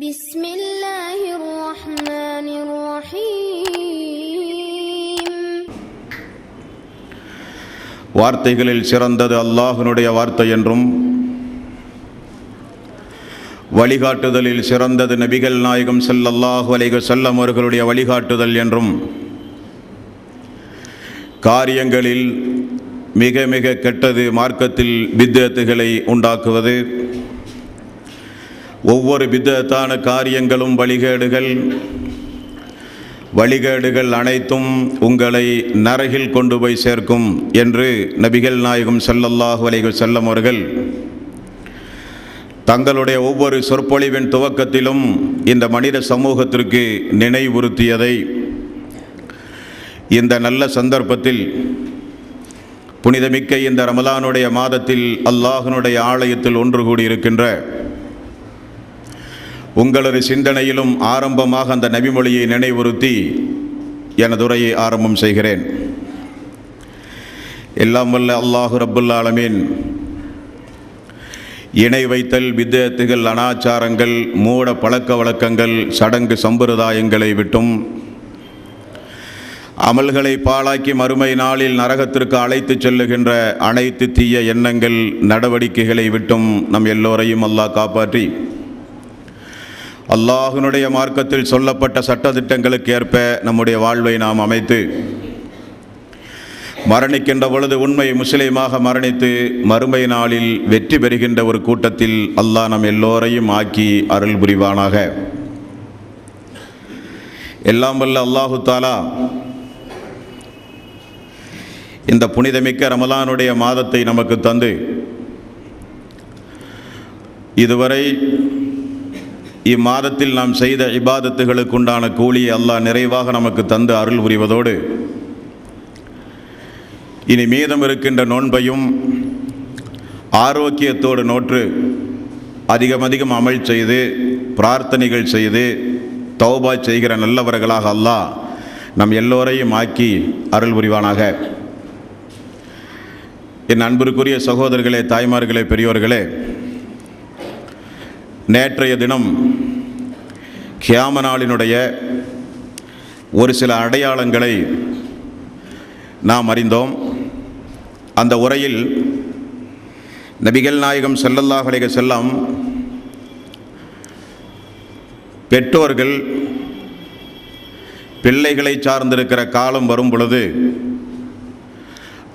بسم الله الرحمن الرحيم. வார்த்தைகளில் சிறந்தது அல்லாஹ்வுடைய வார்த்தை என்றும், வழிகாட்டுதலில் சிறந்தது நபிகள் நாயகம் ஸல்லல்லாஹு அலைஹி வஸல்லம் அவர்களுடைய வழிகாட்டுதல் என்றும், காரியங்களில் மிக மிக கெட்டது மார்க்கத்தில் பித்அத்துகளை உண்டாக்குவது, ஒவ்வொரு பித்அத்தான காரியங்களும் வழிகேடுகள் அனைத்தும் உங்களை நரகில் கொண்டு போய் சேர்க்கும் என்று நபிகள் நாயகம் ஸல்லல்லாஹு அலைஹி வஸல்லம் அவர்கள் தங்களுடைய ஒவ்வொரு சொற்பொழிவின் துவக்கத்திலும் இந்த மனித சமூகத்திற்கு நினைவுறுத்தியதை இந்த நல்ல சந்தர்ப்பத்தில், புனிதமிக்க இந்த ரமலானுடைய மாதத்தில் அல்லாஹ்வினுடைய ஆலயத்தில் ஒன்று கூடியிருக்கின்ற உங்களது சிந்தனையிலும் ஆரம்பமாக அந்த நபிமொழியை நினைவுறுத்தி எனது உரையை ஆரம்பம் செய்கிறேன். எல்லாம் வல்ல அல்லாஹு ரப்புல் ஆலமீன் இணை வைத்தல், பித்அத்துகள், அனாச்சாரங்கள், மூட பழக்க வழக்கங்கள், சடங்கு சம்பிரதாயங்களை விட்டும், அமல்களை பாழாக்கி மறுமை நாளில் நரகத்திற்கு அழைத்து செல்லுகின்ற அனைத்து தீய எண்ணங்கள், நடவடிக்கைகளை விட்டும் நம் எல்லோரையும் அல்லாஹ் காப்பாற்றி, அல்லாஹ்வினுடைய மார்க்கத்தில் சொல்லப்பட்ட சட்டதிட்டங்களுக்கு ஏற்ப நம்முடைய வாழ்வை நாம் அமைத்து, மரணிக்கின்ற பொழுது உண்மை முஸ்லீமாக மரணித்து மறுமை நாளில் வெற்றி பெறுகின்ற ஒரு கூட்டத்தில் அல்லாஹ் நம் எல்லோரையும் ஆக்கி அருள் புரிவானாக. எல்லாம் வல்ல அல்லாஹு தாலா இந்த புனிதமிக்க ரமலானுடைய மாதத்தை நமக்கு தந்து, இதுவரை இம்மாதத்தில் நாம் செய்த இபாதத்துகளுக்கு உண்டான கூலியை அல்லாஹ் நிறைவாக நமக்கு தந்து அருள் புரிவதோடு, இனி மீதம் இருக்கின்ற நோன்பையும் ஆரோக்கியத்தோடு நோற்று அதிகம் அமல் செய்து, பிரார்த்தனைகள் செய்து, தௌபா செய்கிற நல்லவர்களாக அல்லாஹ் நம் எல்லோரையும் ஆக்கி அருள் புரிவானாக. என் அன்பிற்குரிய சகோதரர்களே, தாய்மார்களே, பெரியோர்களே, நேற்றைய தினம் கியாம நாளினுடைய ஒரு சில அடையாளங்களை நாம் அறிந்தோம். அந்த உரையில் நபிகள் நாயகம் ஸல்லல்லாஹு அலைஹி வஸல்லம் பெற்றோர்கள் பிள்ளைகளை சார்ந்திருக்கிற காலம் வரும் பொழுது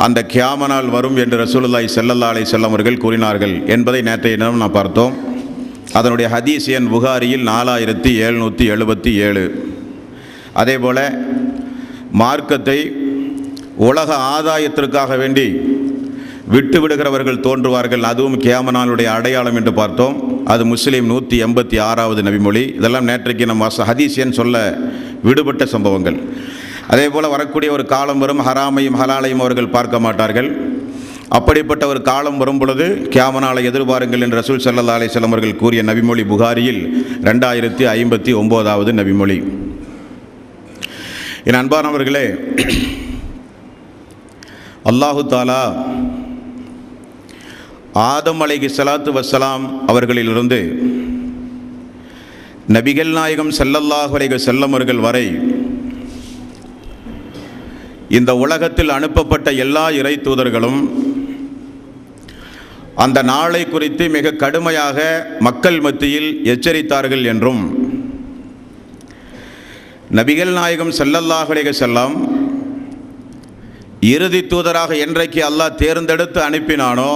அந்த கியாம நாள் வரும் என்று ரசூலுல்லாஹி ஸல்லல்லாஹு அலைஹி வஸல்லம் அவர்கள் கூறினார்கள் என்பதை நேற்றைய தினம் நாம் பார்த்தோம். அதனுடைய ஹதீஸ் எண் புகாரியில் 4777. அதேபோல் மார்க்கத்தை உலக ஆதாயத்திற்காக வேண்டி விட்டு விடுகிறவர்கள் தோன்றுவார்கள், அதுவும் கியாம நாளுடைய அடையாளம் என்று பார்த்தோம். அது முஸ்லீம் 186வது நபிமொழி. இதெல்லாம் நேற்றைக்கு நம்ம ஹதீஸ் எண் சொல்ல விடுபட்ட சம்பவங்கள். அதேபோல் வரக்கூடிய ஒரு காலம் வரும், ஹராமையும் ஹலாலையும் அவர்கள் பார்க்க மாட்டார்கள். அப்படிப்பட்ட ஒரு காலம் வரும் பொழுது கியாம நாளை எதிர்பாருங்கள் என்று ரசூல் ஸல்லல்லாஹு அலைஹி வஸல்லம் அவர்கள் கூறிய நபிமொழி புகாரியில் 2059வது நபிமொழி. என் அன்பானவர்களே, அல்லாஹு தாலா ஆதம் அலைஹிஸ்ஸலாத்து வஸ்ஸலாம் அவர்களிலிருந்து நபிகள் நாயகம் ஸல்லல்லாஹு அலைஹி வஸல்லம் அவர்கள் வரை இந்த உலகத்தில் அனுப்பப்பட்ட எல்லா இறை தூதர்களும் அந்த நாளை குறித்து மிக கடுமையாக மக்கள் மத்தியில் எச்சரித்தார்கள் என்றும், நபிகள் நாயகம் ஸல்லல்லாஹு அலைஹி வஸல்லம் இறுதி தூதராக என்றைக்கு அல்லாஹ் தேர்ந்தெடுத்து அனுப்பினானோ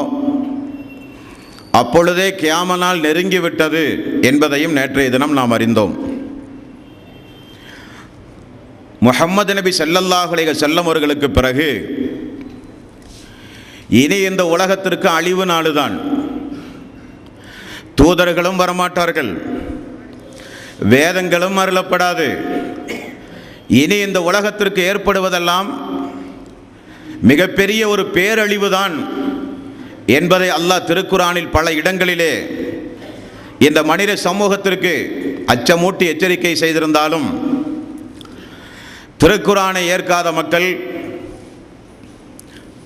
அப்பொழுதே கியாம நாள் நெருங்கிவிட்டது என்பதையும் நேற்றைய தினம் நாம் அறிந்தோம். முஹம்மது நபி ஸல்லல்லாஹு அலைஹி வஸல்லம் அவர்களுக்கு பிறகு இனி இந்த உலகத்திற்கு அழிவு நாளுதான். தூதர்களும் வரமாட்டார்கள், வேதங்களும் அருளப்படாது. இனி இந்த உலகத்திற்கு ஏற்படுவதெல்லாம் மிகப்பெரிய ஒரு பேரழிவுதான் என்பதை அல்லாஹ் திருக்குரானில் பல இடங்களிலே இந்த மனித சமூகத்திற்கு அச்சமூட்டி எச்சரிக்கை செய்திருந்தாலும், திருக்குரானை ஏற்காத மக்கள்,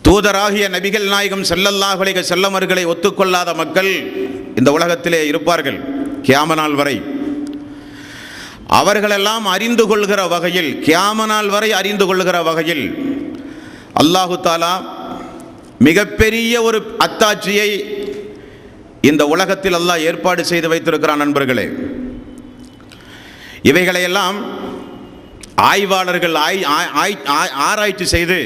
தூதராகிய நபிகள் நாயகம் ஸல்லல்லாஹு அலைஹி வஸல்லம் அவர்களை ஒத்துக்கொள்ளாத மக்கள் இந்த உலகத்திலே இருப்பார்கள் கியாம நாள் வரை. அவர்களெல்லாம் அறிந்து கொள்கிற வகையில், கியாம நாள் வரை அறிந்து கொள்கிற வகையில் அல்லாஹு தாலா மிகப்பெரிய ஒரு அத்தாட்சியை இந்த உலகத்தில் அல்லாஹ் ஏற்பாடு செய்து வைத்திருக்கிறான். நண்பர்களே, இவைகளையெல்லாம் ஆய்வாளர்கள் ஆராய்ச்சி செய்து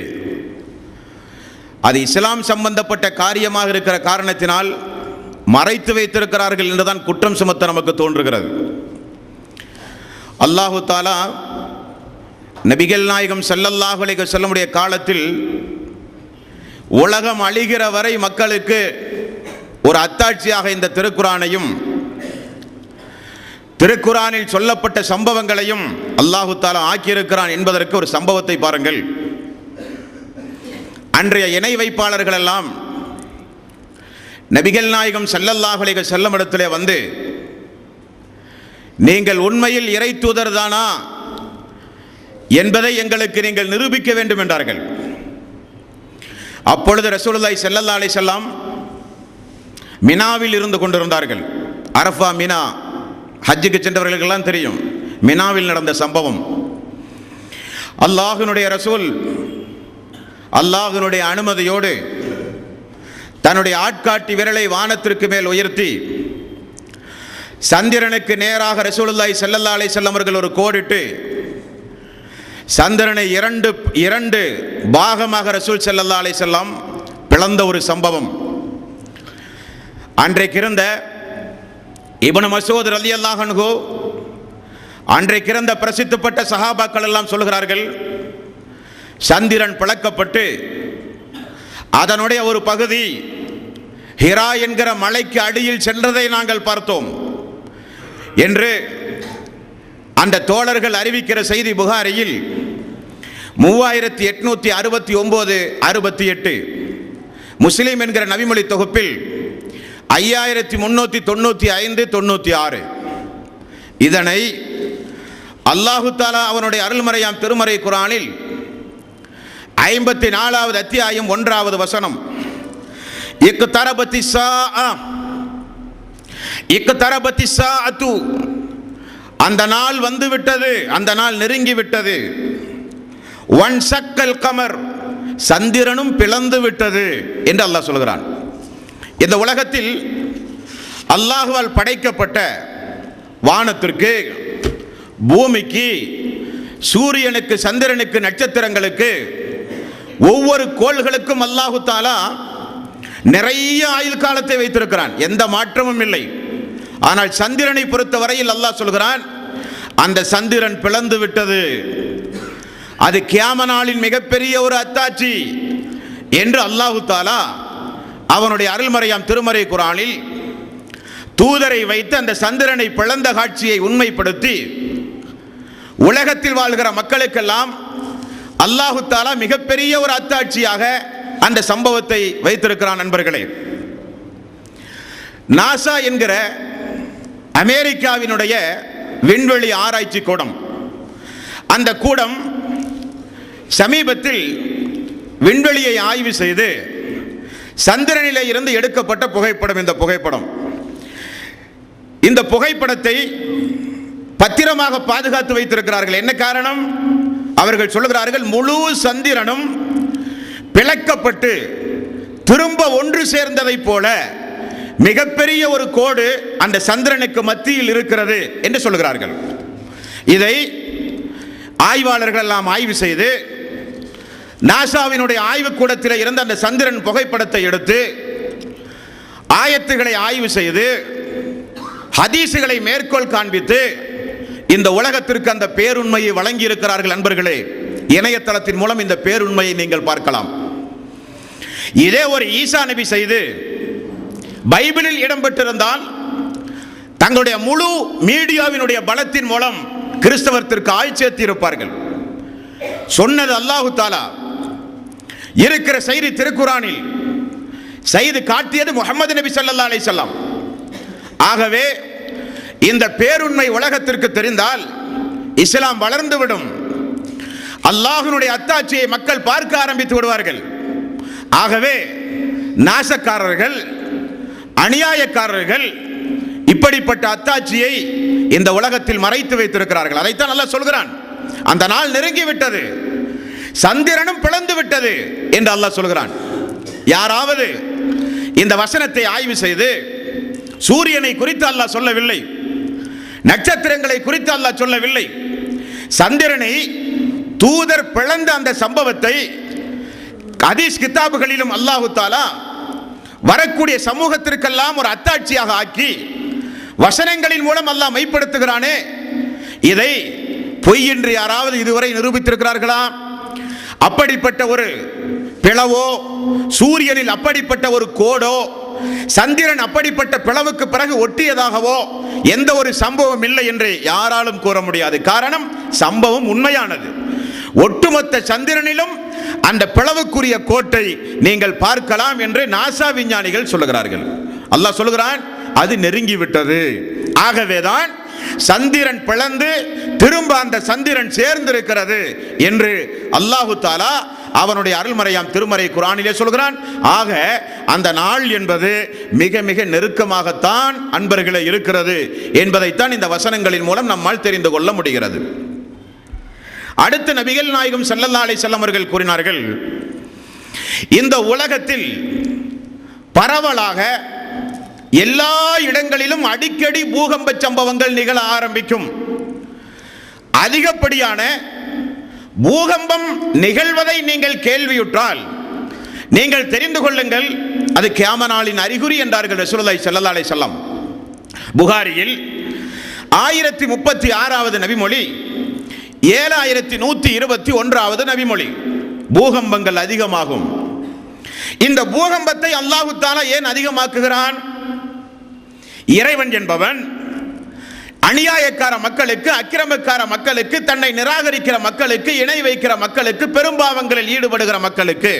அது இஸ்லாம் சம்பந்தப்பட்ட காரியமாக இருக்கிற காரணத்தினால் மறைத்து வைத்திருக்கிறார்கள் என்றுதான் குற்றம் சுமத்த நமக்கு தோன்றுகிறது. அல்லாஹு தாலா நபிகள் நாயகம் ஸல்லல்லாஹு அலைஹி வஸல்லமுடைய காலத்தில் உலகம் அழிகிற வரை மக்களுக்கு ஒரு அத்தாட்சியாக இந்த திருக்குரானையும் திருக்குரானில் சொல்லப்பட்ட சம்பவங்களையும் அல்லாஹு தாலா ஆக்கியிருக்கிறான் என்பதற்கு ஒரு சம்பவத்தை பாருங்கள். அன்றைய இணை வைப்பாளர்கள் எல்லாம் நபிகள் நாயகம் ஸல்லல்லாஹு அலைஹி வஸல்லம் இடத்திலே வந்து, நீங்கள் உண்மையில் இறை தூதர் தானா என்பதை எங்களுக்கு நீங்கள் நிரூபிக்க வேண்டும் என்றார்கள். அப்பொழுது ரசூலுல்லாஹி ஸல்லல்லாஹு அலைஹி வஸல்லம் மினாவில் இருந்து கொண்டிருந்தார்கள். அரஃபா, மினா, ஹஜ்ஜுக்கு சென்றவர்களுக்கெல்லாம் தெரியும் மினாவில் நடந்த சம்பவம். அல்லாஹ்வினுடைய ரசூல் அல்லாஹ்வினுடைய அனுமதியோடு தன்னுடைய ஆட்காட்டி விரலை வானத்திற்கு மேல் உயர்த்தி சந்திரனுக்கு நேராக ரசூலுல்லாஹி ஸல்லல்லாஹு அலைஹி வஸல்லம் அவர்கள் ஒரு கோடிட்டு சந்திரனை இரண்டு பாகமாக ரசூல் ஸல்லல்லாஹு அலைஹி வஸல்லம் பிளந்த ஒரு சம்பவம். அன்றைக்கு இருந்த இப்னு மஸ்ஊத் ரலியல்லாஹு அன்ஹு, அன்றைக்கு இருந்த பிரசித்தப்பட்ட சஹாபாக்கள் எல்லாம் சொல்கிறார்கள், சந்திரன் பிளக்கப்பட்டு அதனுடைய ஒரு பகுதி ஹிரா என்கிற மலைக்கு அடியில் சென்றதை நாங்கள் பார்த்தோம் என்று அந்த தோழர்கள் அறிவிக்கிற செய்தி புகாரியில் 3869, 68, முஸ்லிம் என்கிற நபிமொழி தொகுப்பில் 5395, 96. இதனை அல்லாஹு தாலா அவனுடைய அருள்மறையாம் திருமறை குர்ஆனில் 54வது அத்தியாயம் 1வது வசனம், இக்தரபத்தி ஸாஅத்து, அந்த நாள் வந்து விட்டது, அந்த நாள் நெருங்கி விட்டது. ஒன் சக்கல் கமர், சந்திரனும் பிளந்து விட்டது என்று அல்லாஹ் சொல்கிறான். இந்த உலகத்தில் அல்லாஹ்வால் படைக்கப்பட்ட வானத்திற்கு, பூமிக்கு, சூரியனுக்கு, சந்திரனுக்கு, நட்சத்திரங்களுக்கு, ஒவ்வொரு கோள்களுக்கும் அல்லாஹு தாலா நிறைய ஆயுள் காலத்தை வைத்திருக்கிறான். எந்த மாற்றமும் இல்லை. ஆனால் சந்திரனை பொறுத்த வரையில் அல்லாஹ் சொல்கிறான், அந்த சந்திரன் பிளந்து விட்டது, அது கியாம நாளின் மிகப்பெரிய ஒரு அத்தாட்சி என்று அல்லாஹு தாலா அவனுடைய அருள்மறையாம் திருமறை குர்ஆனில் தூதரை வைத்து அந்த சந்திரனை பிளந்த காட்சியை உண்மைப்படுத்தி உலகத்தில் வாழ்கிற மக்களுக்கெல்லாம் அல்லாஹு தாலா மிகப்பெரிய ஒரு அத்தாட்சியாக அந்த சம்பவத்தை வைத்திருக்கிறான். நண்பர்களே, நாசா என்கிற அமெரிக்காவினுடைய விண்வெளி ஆராய்ச்சி கூடம், அந்த கூடம் சமீபத்தில் விண்வெளியை ஆய்வு செய்து சந்திரனிலே இருந்து எடுக்கப்பட்ட புகைப்படம். இந்த புகைப்படத்தை பத்திரமாக பாதுகாத்து வைத்திருக்கிறார்கள். என்ன காரணம்? அவர்கள் சொல்லுகிறார்கள், முழு சந்திரனும் பிளக்கப்பட்டு திரும்ப ஒன்று சேர்ந்ததை போல மிகப்பெரிய ஒரு கோடு அந்த சந்திரனுக்கு மத்தியில் இருக்கிறது என்று சொல்லுகிறார்கள். இதை ஆய்வாளர்கள் எல்லாம் ஆய்வு செய்து நாசாவினுடைய ஆய்வுக்கூடத்தில் இருந்த அந்த சந்திரன் புகைப்படத்தை எடுத்து ஆயத்துகளை ஆய்வு செய்து ஹதீசுகளை மேற்கோள் காண்பித்து இந்த உலகத்திற்கு அந்த பேருண்மையை வழங்கி இருக்கிறார்கள். நண்பர்களே, இணையதளத்தின் மூலம் இந்த பேருண்மையை நீங்கள் பார்க்கலாம். இதே ஒரு ஈசா நபி செய்து பைபிளில் இடம்பெற்றிருந்தால் தங்களுடைய முழு மீடியாவினுடைய பலத்தின் மூலம் கிறிஸ்தவத்திற்கு ஆள் சேர்த்து இருப்பார்கள். சொன்னது அல்லாஹு தாலா, இருக்கிற செய்தி திருக்குரானில், செய்து காட்டியது முஹம்மது நபி ஸல்லல்லாஹு அலைஹி வஸல்லம். ஆகவே இந்த பேருண்மை உலகத்திற்கு தெரிந்தால் இஸ்லாம் வளர்ந்துவிடும். அல்லாஹ்வினுடைய அத்தாட்சியை மக்கள் பார்க்க ஆரம்பித்து விடுவார்கள். ஆகவே நாசக்காரர்கள், அநியாயக்காரர்கள் இப்படிப்பட்ட அத்தாட்சியை இந்த உலகத்தில் மறைத்து வைத்திருக்கிறார்கள். அதைத்தான் அல்லாஹ் சொல்கிறான், அந்த நாள் நெருங்கி விட்டது, சந்திரனும் பிளந்து விட்டது என்று அல்லாஹ் சொல்கிறான். யாராவது இந்த வசனத்தை ஆய்வு செய்து சூரியனை குறித்து அல்லாஹ் சொல்லவில்லை, நட்சத்திரங்களை குறித்து அல்லாஹ் சொல்லவில்லை, சந்திரனை தூதர் பிளந்த அந்த சம்பவத்தை ஹதீஸ் கிதாபுகளிலும் அல்லாஹு தஆலா வரக்கூடிய சமூகத்திற்கெல்லாம் ஒரு அத்தாட்சியாக ஆக்கி வசனங்களின் மூலம் அல்லாஹ் மெய்ப்படுத்துகிறானே, இதை பொய் என்று யாராவது இதுவரை நிரூபித்திருக்கிறார்களா? அப்படிப்பட்ட ஒரு பிளவோ, சூரியனில் அப்படிப்பட்ட ஒரு கோடோ, சந்திரன் அப்படிப்பட்ட பிளவுக்கு பிறகு ஒட்டியதாகவோ எந்த ஒரு சம்பவம் இல்லை என்று யாராலும் கூற முடியாது. காரணம், சம்பவம் உண்மையானது. ஒட்டுமொத்த சந்திரனிலும் அந்த பிளவுக்குரிய கோட்டை நீங்கள் பார்க்கலாம் என்று நாசா விஞ்ஞானிகள் சொல்லுகிறார்கள். அல்லாஹ் சொல்லுகிறான், அது நெருங்கிவிட்டது. ஆகவேதான் சந்திரன் பிளந்து திரும்ப அந்த சந்திரன் சேர்ந்திருக்கிறது என்று அல்லாஹு தஆலா அவனுடைய அருள்மறையாம் திருமறை குர்ஆனிலே சொல்கிறான். ஆக அந்த நாள் என்பது மிக மிக நெருக்கமாகத்தான் அன்பர்களே இருக்கிறது என்பதைத்தான் இந்த வசனங்களின் மூலம் நம்மால் தெரிந்து கொள்ள முடிகிறது. அடுத்து நபிகள் நாயகம் ஸல்லல்லாஹு அலைஹி வஸல்லம் அவர்கள் கூறினார்கள், இந்த உலகத்தில் பரவலாக எல்லா இடங்களிலும் அடிக்கடி பூகம்ப சம்பவங்கள் நிகழ ஆரம்பிக்கும். அதிகப்படியான பூகம்பம் நிகழ்வதை நீங்கள் கேள்வியுற்றால் நீங்கள் தெரிந்து கொள்ளுங்கள், அது கியாமத் நாளின் அறிகுறி என்றார்கள் ரசூலுல்லாஹி ஸல்லல்லாஹு அலைஹி வஸல்லம். புகாரியில் 1036வது நபிமொழி, 7121வது நபிமொழி, பூகம்பங்கள் அதிகமாகும். இந்த பூகம்பத்தை அல்லாஹு தஆலா ஏன் அதிகமாக்குகிறான்? இறைவன் என்பவன் அநியாயக்கார மக்களுக்கு, அக்கிரமக்கார மக்களுக்கு, தன்னை நிராகரிக்கிற மக்களுக்கு, இணை வைக்கிற மக்களுக்கு, பெரும்பாவங்களில் ஈடுபடுகிற மக்களுக்கு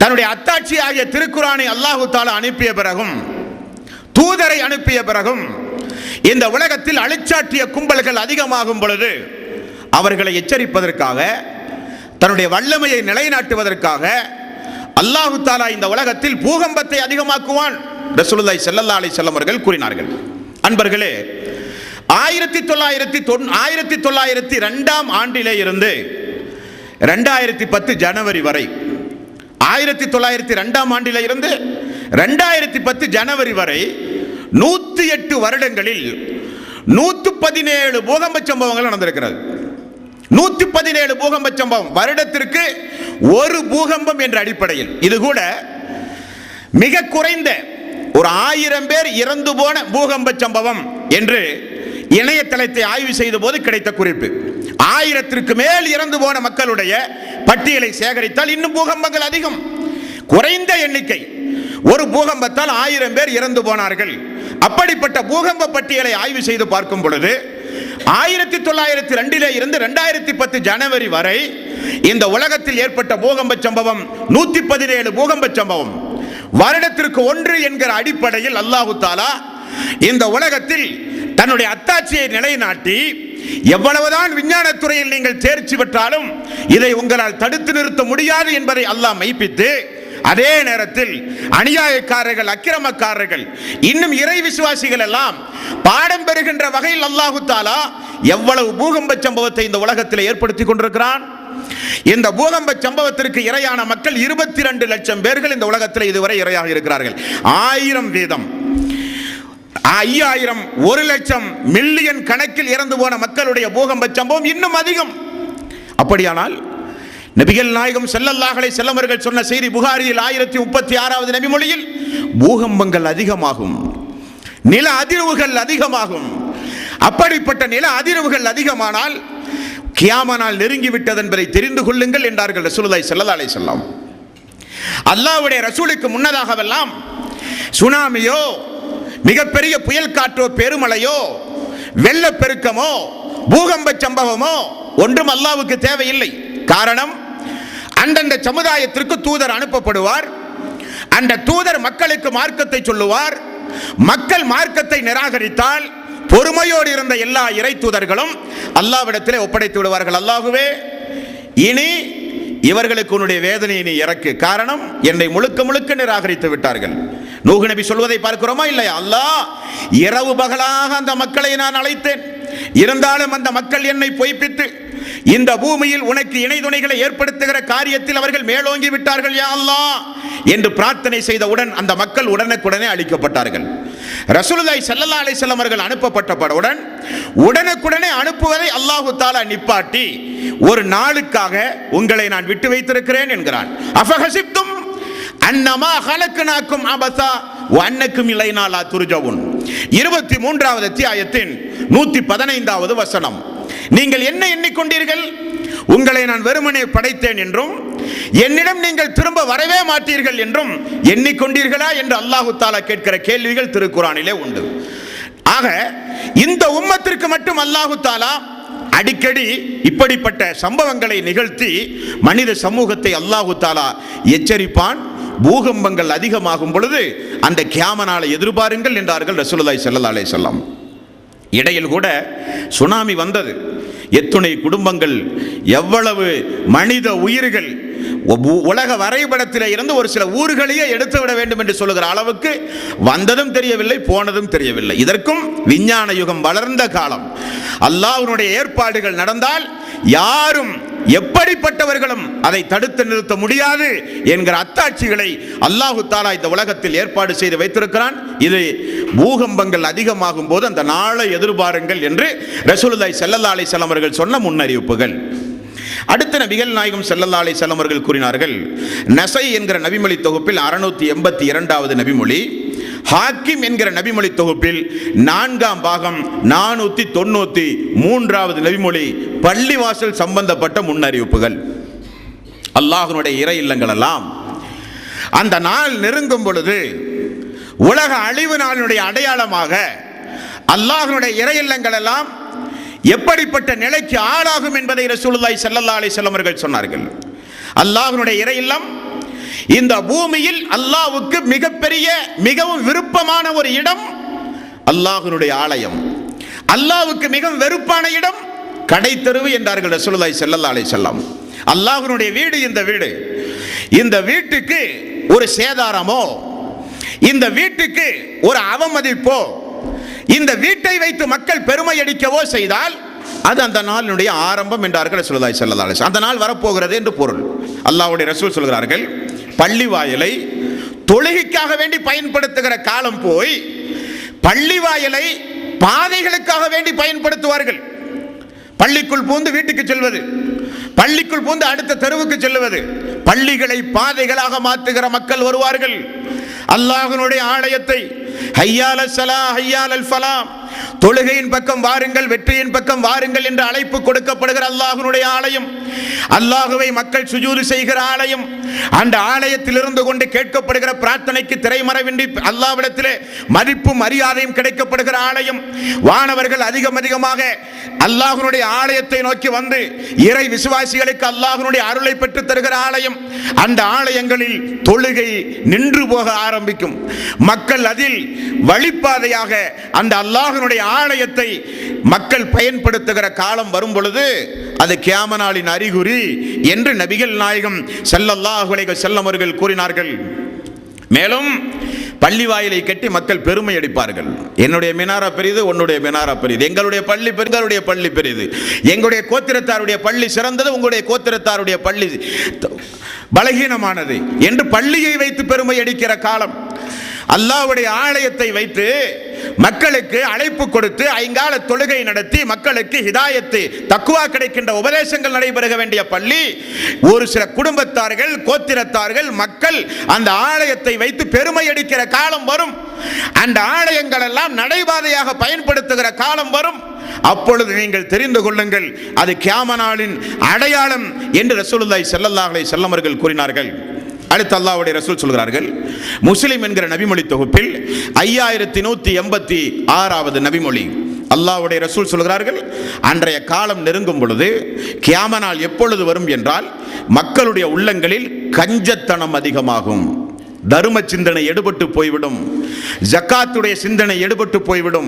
தன்னுடைய அத்தாட்சி ஆகிய திருக்குர்ஆனை அல்லாஹு தஆலா அனுப்பிய பிறகும், தூதரை அனுப்பிய பிறகும், இந்த உலகத்தில் அழிச்சாட்டிய கும்பல்கள் அதிகமாகும் பொழுது அவர்களை எச்சரிப்பதற்காக, தன்னுடைய வல்லமையை நிலைநாட்டுவதற்காக அல்லாஹு தஆலா இந்த உலகத்தில் பூகம்பத்தை அதிகமாக்குவான். ரசூலுல்லாஹி ஸல்லல்லாஹு அலைஹி வஸல்லம் அவர்கள் கூறினார்கள். அன்பர்களே, 1902ஆம் ஆண்டிலே இருந்து 2010 ஜனவரி வரை, 1902ஆம் ஆண்டிலே இருந்து 2010 ஜனவரி வரை 108 வருடங்களில் 117 பூகம்ப சம்பவங்கள் நடந்திருக்கிறது. 117 பூகம்ப சம்பவம், வருடத்திற்கு ஒரு பூகம்பம் என்ற அடிப்படையில். இது கூட மிக குறைந்த ஒரு 1000 பேர் இறந்து போன பூகம்ப சம்பவம் என்று இணையதளத்தை ஆய்வு செய்த போது கிடைத்த குறிப்பு. 1000ற்கு மேல் இறந்து போன மக்களுடைய பட்டியலை சேகரித்தால் இன்னும் பூகம்பங்கள் அதிகம். குறைந்த எண்ணிக்கை, ஒரு பூகம்பத்தால் 1000 பேர் இறந்து போனார்கள். அப்படிப்பட்ட பூகம்ப பட்டியலை ஆய்வு செய்து பார்க்கும் பொழுது 1902 இருந்து 2010 ஜனவரி வரை இந்த உலகத்தில் ஏற்பட்ட பூகம்ப சம்பவம் 117 பூகம்ப சம்பவம். வருடத்திற்கு ஒன்று என்கிற அடிப்படையில் அல்லாஹு தஆலா இந்த உலகத்தில் தன்னுடைய அத்தாட்சியை நிலைநாட்டி, எவ்வளவுதான் விஞ்ஞானத்துறையில் நீங்கள் தேர்ச்சி பெற்றாலும் இதை உங்களால் தடுத்து நிறுத்த முடியாது என்பதை அல்லாஹ் மெய்ப்பித்து, அதே நேரத்தில் அநியாயக்காரர்கள், அக்கிரமக்காரர்கள், இன்னும் இறை விசுவாசிகள் எல்லாம் பாடம் பெறுகின்ற வகையில் அல்லாஹு தஆலா எவ்வளவு பூகம்ப சம்பவத்தை இந்த உலகத்தில் ஏற்படுத்தி கொண்டிருக்கிறான். இந்த பூகம்ப சம்பவத்திற்கு இரையான மக்கள் 22 லட்சம் பேர்கள் இந்த உலகத்தில் இதுவரை இரையாக இருக்கிறார்கள். 1000 வீதம், 5000, 1 லட்சம், மில்லியன் கணக்கில் இறந்து போன மக்களுடைய பூகம்ப சம்பவம் இன்னும் அதிகம். அப்படியானால் நபிகள் நாயகம் ஸல்லல்லாஹு அலைஹி வஸல்லம் அவர்கள் சொன்ன செய்தி புகாரியில் 1036வது நபிமொழியில், பூகம்பங்கள் அதிகமாகும், நில அதிர்வுகள் அதிகமாகும். அப்படிப்பட்ட நில அதிர்வுகள் அதிகமானால் கியாமத் நாள் நெருங்கிவிட்டது என்பதை தெரிந்து கொள்ளுங்கள் என்றார்கள் ரசூலுல்லாஹி ஸல்லல்லாஹு அலைஹி வஸல்லம். அல்லாஹ்வுடைய ரசூலுக்கு முன்னதாகவெல்லாம் சுனாமியோ, மிகப்பெரிய புயல் காற்றோ, பெருமழையோ, வெள்ளப்பெருக்கமோ, பூகம்ப சம்பவமோ ஒன்றும் அல்லாஹ்வுக்கு தேவையில்லை. காரணம், அந்தந்த சமுதாயத்திற்கு தூதர் அனுப்பப்படுவார். அந்த தூதர் மக்களுக்கு மார்க்கத்தை சொல்லுவார். மக்கள் மார்க்கத்தை நிராகரித்தால் பொறுமையோடு இருந்த எல்லா இறை தூதர்களும் அல்லாஹ்விடத்திலே ஒப்படைத்து விடுவார்கள். அல்லாஹுவே, இனி இவர்களுக்கு உன்னுடைய வேதனையை நீ இறக்கு. காரணம், என்னை முழுக்க முழுக்க நிராகரித்து விட்டார்கள். நூஹ் நபி சொல்வதை பார்க்கிறோமா இல்லையா? அல்லாஹ் இரவு பகலாக அந்த மக்களை நான் அழைத்தேன், இருந்தாலும் அந்த மக்கள் என்னை பொய்ப்பித்து இந்த பூமியில் உனக்கு இணை துணைகளை ஏற்படுத்துகிற காரியத்தில் அவர்கள் மேலோங்கி விட்டார்கள் யா அல்லாஹ் என்று பிரார்த்தனை செய்தவுடன் அந்த மக்கள் உடனுக்குடனே அழிக்கப்பட்டார்கள். ரசூலுல்லாஹி ஸல்லல்லாஹு அலைஹி வஸல்லம் அவர்கள் அனுப்பப்பட்டவுடன் உடனுக்குடனே அனுப்புவதை அல்லாஹ் தஆலா நிப்பாட்டி ஒரு நாளுக்காக உங்களை நான் விட்டு வைத்திருக்கிறேன் என்கிறான். அஃபஹசிப்தும் அன்னமா ஹலக்னாக்கும் அபஸா வ அன்னக்கும் இலைனா லா துர்ஜவுன். 23வது அத்தியாயத்தின் 115வது வசனம். நீங்கள் என்ன எண்ணிக்கொண்டீர்கள்? உங்களை நான் வெறுமனே படைத்தேன் என்றும் என்னிடம் நீங்கள் திரும்ப வரவே மாட்டீர்கள் என்றும் எண்ணிக்கொண்டீர்களா என்று அல்லாஹ் தஆலா கேட்கிற கேள்விகள் திருக்குர்ஆனிலே உண்டு. ஆக இந்த உம்மத்திற்கு மட்டும் அல்லாஹ் தஆலா அடிக்கடி இப்படிப்பட்ட சம்பவங்களை நிகழ்த்தி மனித சமூகத்தை அல்லாஹ் தஆலா எச்சரிப்பான். பூகம்பங்கள் அதிகமாகும் பொழுது அந்த கியாம நாளை எதிர்பாருங்கள் என்றார்கள் ரசூலுல்லாஹி ஸல்லல்லாஹு அலைஹி வஸல்லம். இடையில் கூட சுனாமி வந்தது. எத்துணை குடும்பங்கள், எவ்வளவு மனித உயிர்கள் உலக வரைபடத்தில் இருந்து ஒரு சில ஊர்களையே எடுத்து விட வேண்டும் என்று சொல்லுகிற அளவுக்கு வந்ததும் தெரியவில்லை, போனதும் தெரியவில்லை. இதற்கும் விஞ்ஞான யுகம் வளர்ந்த காலம். அல்லாஹ்வுடைய ஏற்பாடுகள் நடந்தால் யாரும் எப்படிப்பட்டவர்களும் அதை தடுத்து நிறுத்த முடியாது என்கிற அத்தாட்சிகளை அல்லாஹ் தஆலா இந்த உலகத்தில் ஏற்பாடு செய்து வைத்திருக்கிறான். இது பூகம்பங்கள் அதிகமாகும் போது அந்த நாளை எதிர்பாருங்கள் என்று ரசூலுல்லாஹி ஸல்லல்லாஹு அலைஹி வஸல்லம் அவர்கள் சொன்ன முன்னறிவிப்புகள். அடுத்த நபிகள் நாயகம் ஸல்லல்லாஹு அலைஹி வஸல்லம் அவர்கள் கூறினார்கள். நஸை என்கிற நபிமொழி தொகுப்பில் 682வது நபிமொழி, ஹாக்கிம் என்கிற நபிமொழி தொகுப்பில் 4ஆம் பாகம் 493வது நபிமொழி, பள்ளிவாசல் சம்பந்தப்பட்ட முன்னறிவிப்புகள். அல்லாஹ்வுடைய இறை இல்லங்கள் எல்லாம் அந்த நாள் நெருங்கும் பொழுது உலக அழிவு நாளினுடைய அடையாளமாக அல்லாஹ்வுடைய இறை இல்லங்கள் எல்லாம் எப்படிப்பட்ட நிலைக்கு ஆளாகும் என்பதை ரசூலுல்லாஹி ஸல்லல்லாஹு அலைஹி வஸல்லம் அவர்கள் சொன்னார்கள். அல்லாஹ்வுடைய இறை இல்லம் இந்த பூமியில் அல்லாஹ்வுக்கு மிகப்பெரிய மிகவும் விருப்பமான ஒரு இடம் அல்லாஹ்வுடைய ஆலயம். அல்லாஹ்வுக்கு மிகவும் வெறுப்பான இடம் கடை தெருவு என்றார்கள் ரசூலுல்லாஹி ஸல்லல்லாஹு அலைஹி வஸல்லம். அல்லாஹ்வுடைய வீடு இந்த வீடு. இந்த வீட்டுக்கு ஒரு சேதாரமோ, இந்த வீட்டுக்கு ஒரு அவமதிப்போ, இந்த வீட்டை வைத்து மக்கள் பெருமை அடிக்கவோ செய்தால் அது அந்த நாளினுடைய ஆரம்பம் என்றார்கள் ரசூலுல்லாஹி ஸல்லல்லாஹு அலைஹி வஸல்லம். அந்த நாள் வரப்போகிறது என்று பொருள். அல்லாஹ்வுடைய ரசூல் சொல்கிறார்கள், பள்ளி வாயிலை தொழுகைக்காக வேண்டி பயன்படுத்துகிற காலம் போய் பள்ளி வாயிலை பாதைகளுக்காக வேண்டி பயன்படுத்துவார்கள். பள்ளிக்குள் பூந்து வீட்டுக்கு செல்வது, பள்ளிக்குள் பூந்து அடுத்த தெருவுக்கு செல்வது, பள்ளிகளை பாதைகளாக மாற்றுகிற மக்கள் வருவார்கள். அல்லாஹ்வுடைய ஆலயத்தை ஹய்யால ஸலா ஹய்யாலல் ஃபலா, தொழுகையின் பக்கம் வாருங்கள், வெற்றியின் பக்கம் வாருங்கள் என்று அழைப்பு கொடுக்கப்படுகிற அல்லாஹ்வுடைய ஆலயம், அல்லாஹ்வை மக்கள் சுஜூது செய்கிற ஆலயம், அந்த ஆலயத்தில் இருந்து கொண்டு கேட்கப்படுகிற பிரார்த்தனைக்கு திரைமறைவின்றி அல்லாஹ்விடத்திலே மதிப்பும் மரியாதையும் கிடைக்கப்படுகிற ஆலயம், வானவர்கள் அதிகமாக அல்லாஹ்வுடைய ஆலயத்தை நோக்கி வந்து இறை விசுவாசிகளுக்கு அல்லாஹ்வுடைய அருளை பெற்று தருகிற ஆலயம். அந்த ஆலயங்களில் தொழுகை நின்று போக ஆரம்பிக்கும். மக்கள் அதில் வழிபாதையாக அந்த அல்லாஹ்வுடைய ஆலயத்தை மக்கள் பயன்படுத்துகிற காலம் வரும் பொழுது அது கியாம நாளின் அறிகுறி என்று நபிகள் நாயகம் ஸல்லல்லாஹு அலைஹி வஸல்லம் அவர்கள் கூறினார்கள். மேலும் பள்ளி வாயிலை கட்டி மக்கள் பெருமை அடிப்பார்கள். என்னுடைய மினாரா பெரிது, உன்னுடைய மினாரா பெரிது, எங்களுடைய பள்ளி பெரிது, எங்களுடைய பள்ளி பெரிது, எங்களுடைய கோத்திரத்தாருடைய பள்ளி சிறந்தது, உங்களுடைய கோத்திரத்தாருடைய பள்ளி பலகீனமானது என்று பள்ளியை வைத்து பெருமை அடிக்கிற காலம். அல்லாஹ்வுடைய ஆலயத்தை வைத்து மக்களுக்கு அழைப்பு கொடுத்து ஐங்கால தொழுகை நடத்தி மக்களுக்கு ஹிதாயத்து தக்வா கிடைக்கின்ற உபதேசங்கள் நடைபெற வேண்டிய பள்ளி, ஒரு சில குடும்பத்தார்கள், கோத்திரத்தார்கள், மக்கள் அந்த ஆலயத்தை வைத்து பெருமை அடிக்கிற காலம் வரும். அந்த ஆலயங்கள் எல்லாம் நடைபாதையாக பயன்படுத்துகிற காலம் வரும். அப்பொழுது நீங்கள் தெரிந்து கொள்ளுங்கள், அது கியாம நாளின் அடையாளம் என்று ரசூலுல்லாஹி ஸல்லல்லாஹு அலைஹி வஸல்லம் அவர்கள் கூறினார்கள். அடுத்து அல்லாஹ்வுடைய ரசூல் சொல்கிறார்கள், முஸ்லிம் என்கிற நபிமொழி தொகுப்பில் 5186வது நபிமொழி, அல்லாஹ்வுடைய ரசூல் சொல்கிறார்கள், அன்றைய காலம் நெருங்கும் பொழுது கியாம நாள் எப்பொழுது வரும் என்றால் மக்களுடைய உள்ளங்களில் கஞ்சத்தனம் அதிகமாகும், தர்ம சிந்தனை எடுபட்டு போய்விடும், ஜக்காத்துடைய சிந்தனை எடுபட்டு போய்விடும்,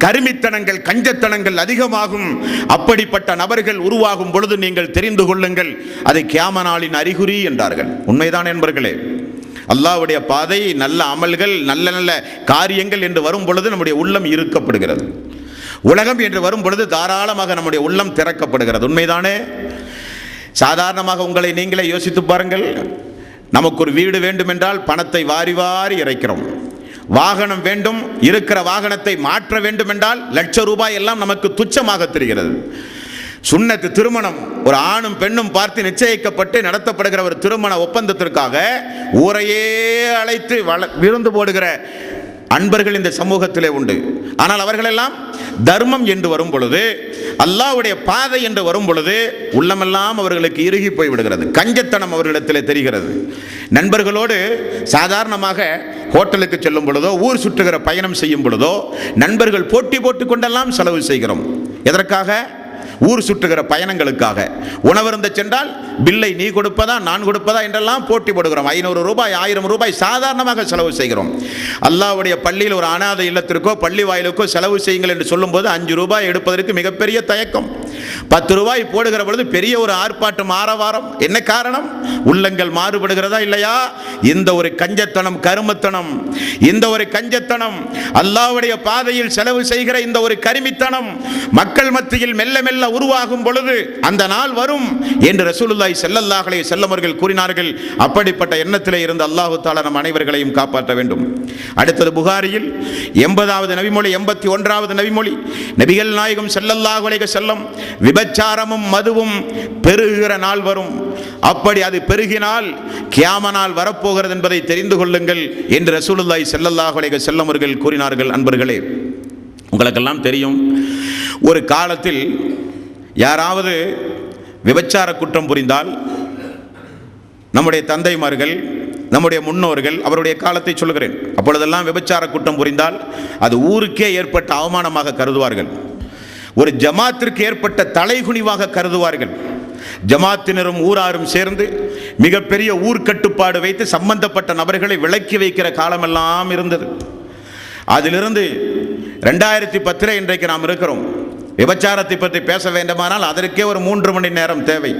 கருமித்தனங்கள் கஞ்சத்தனங்கள் அதிகமாகும். அப்படிப்பட்ட நபர்கள் உருவாகும் பொழுது நீங்கள் தெரிந்து கொள்ளுங்கள், அது கியாம நாளின் அறிகுறி என்றார்கள். உண்மைதான் என்பர்களே. அல்லாஹ்வுடைய பாதை, நல்ல அமல்கள், நல்ல நல்ல காரியங்கள் என்று வரும் பொழுது நம்முடைய உள்ளம் இருக்கப்படுகிறது. உலகம் என்று வரும் பொழுது தாராளமாக நம்முடைய உள்ளம் திறக்கப்படுகிறது. உண்மைதானே? சாதாரணமாக உங்களை நீங்களே யோசித்து பாருங்கள். நமக்கு ஒரு வீடு வேண்டும் என்றால் பணத்தை வாரி வாரி இறைக்கிறோம். வாகனம் வேண்டும், இருக்கிற வாகனத்தை மாற்ற வேண்டும் என்றால் லட்சம் ரூபாய் எல்லாம் நமக்கு துச்சமாக தெரிகிறது. சுன்னத்து திருமணம், ஒரு ஆணும் பெண்ணும் பார்த்து நிச்சயிக்கப்பட்டு நடத்தப்படுகிற ஒரு திருமண ஒப்பந்தத்திற்காக ஊரையே அழைத்து விருந்து போடுகிற அன்பர்கள் இந்த சமூகத்திலே உண்டு. ஆனால் அவர்களெல்லாம் தர்மம் என்று வரும் பொழுது, அல்லாஹ்வுடைய பாதை என்று வரும் பொழுது உள்ளமெல்லாம் அவர்களுக்கு இறுகி போய் விடுகிறது. கஞ்சத்தனம் அவர்களிடத்தில் தெரிகிறது. நண்பர்களோடு சாதாரணமாக ஹோட்டலுக்கு செல்லும் பொழுதோ, ஊர் சுற்றுகிற பயணம் செய்யும் பொழுதோ நண்பர்கள் போட்டி போட்டுக் கொண்டெல்லாம் செலவு செய்கிறோம். எதற்காக? ஊர் சுற்றுகிற பயணங்களுக்காக. உணவருந்த சென்றால் பில்லை நீ கொடுப்பதா நான் கொடுப்பதா என்றெல்லாம் போட்டி போடுகிறோம். 500 ரூபாய் 1000 ரூபாய் சாதாரணமாக செலவு செய்கிறோம். அல்லாஹ்வுடைய பள்ளியில் ஒரு அனாதை இல்லத்திற்கோ பள்ளி வாயிலுக்கோ செலவு செய்யுங்கள் என்று சொல்லும்போது 5 ரூபாய் எடுப்பதற்கு மிகப்பெரிய தயக்கம். 10 ரூபாய் போடுகிற பொழுது பெரிய ஒரு ஆர்ப்பாட்டம், ஆரவாரம். என்ன காரணம்? உள்ளங்கள் மாறுபடுகிறதா இல்லையா? இந்த ஒரு கஞ்சத்தனம், கருமத்தனம், இந்த ஒரு கஞ்சத்தனம், அல்லாஹ்வுடைய பாதையில் செலவு செய்கிற இந்த ஒரு கருமித்தனம் மக்கள் மத்தியில் மெல்ல மெல்ல உருவாகும் பொழுது அந்த நாள் வரும் என்று ரசூலுல்லாஹி ஸல்லல்லாஹு அலைஹி வஸல்லம் அவர்கள் கூறினார்கள். அப்படிப்பட்ட எண்ணத்திலே இருந்து அல்லாஹ் தஆலா நம் அனைவர்களையும் காப்பாற்ற வேண்டும். அடுத்தது புகாரியில் 80வது நபிமொழி, 81வது நபிமொழி, நபிகள் நாயகம் ஸல்லல்லாஹு அலைஹி வஸல்லம் விபச்சாரமும் மதுவும் பெருகுகிற நாள் வரும். அப்படி அது பெருகினால் கியாமத் நாள் வரப்போகிறது என்பதை தெரிந்து கொள்ளுங்கள் என்று ரசூலுல்லாஹி ஸல்லல்லாஹு அலைஹி வஸல்லம் அவர்கள் கூறினார்கள். அன்பர்களே, உங்களுக்கெல்லாம் தெரியும், ஒரு காலத்தில் யாராவது விபச்சார குற்றம் புரிந்தால் நம்முடைய தந்தைமார்கள், நம்முடைய முன்னோர்கள், அவருடைய காலத்தை சொல்கிறேன், அப்பொழுதெல்லாம் விபச்சார குற்றம் புரிந்தால் அது ஊருக்கே ஏற்பட்ட அவமானமாக கருதுவார்கள். ஒரு ஜமாத்திற்கு ஏற்பட்ட தலைகுனிவாக கருதுவார்கள். ஜமாத்தினரும் ஊராரும் சேர்ந்து மிகப்பெரிய ஊர்க்கட்டுப்பாடு வைத்து சம்பந்தப்பட்ட நபர்களை விலக்கி வைக்கிற காலமெல்லாம் இருந்தது. அதிலிருந்து 2010 இன்றைக்கு நாம் இருக்கிறோம். விபச்சாரத்தை பற்றி பேச வேண்டுமானால் அதற்கே ஒரு 3 மணி நேரம் தேவை.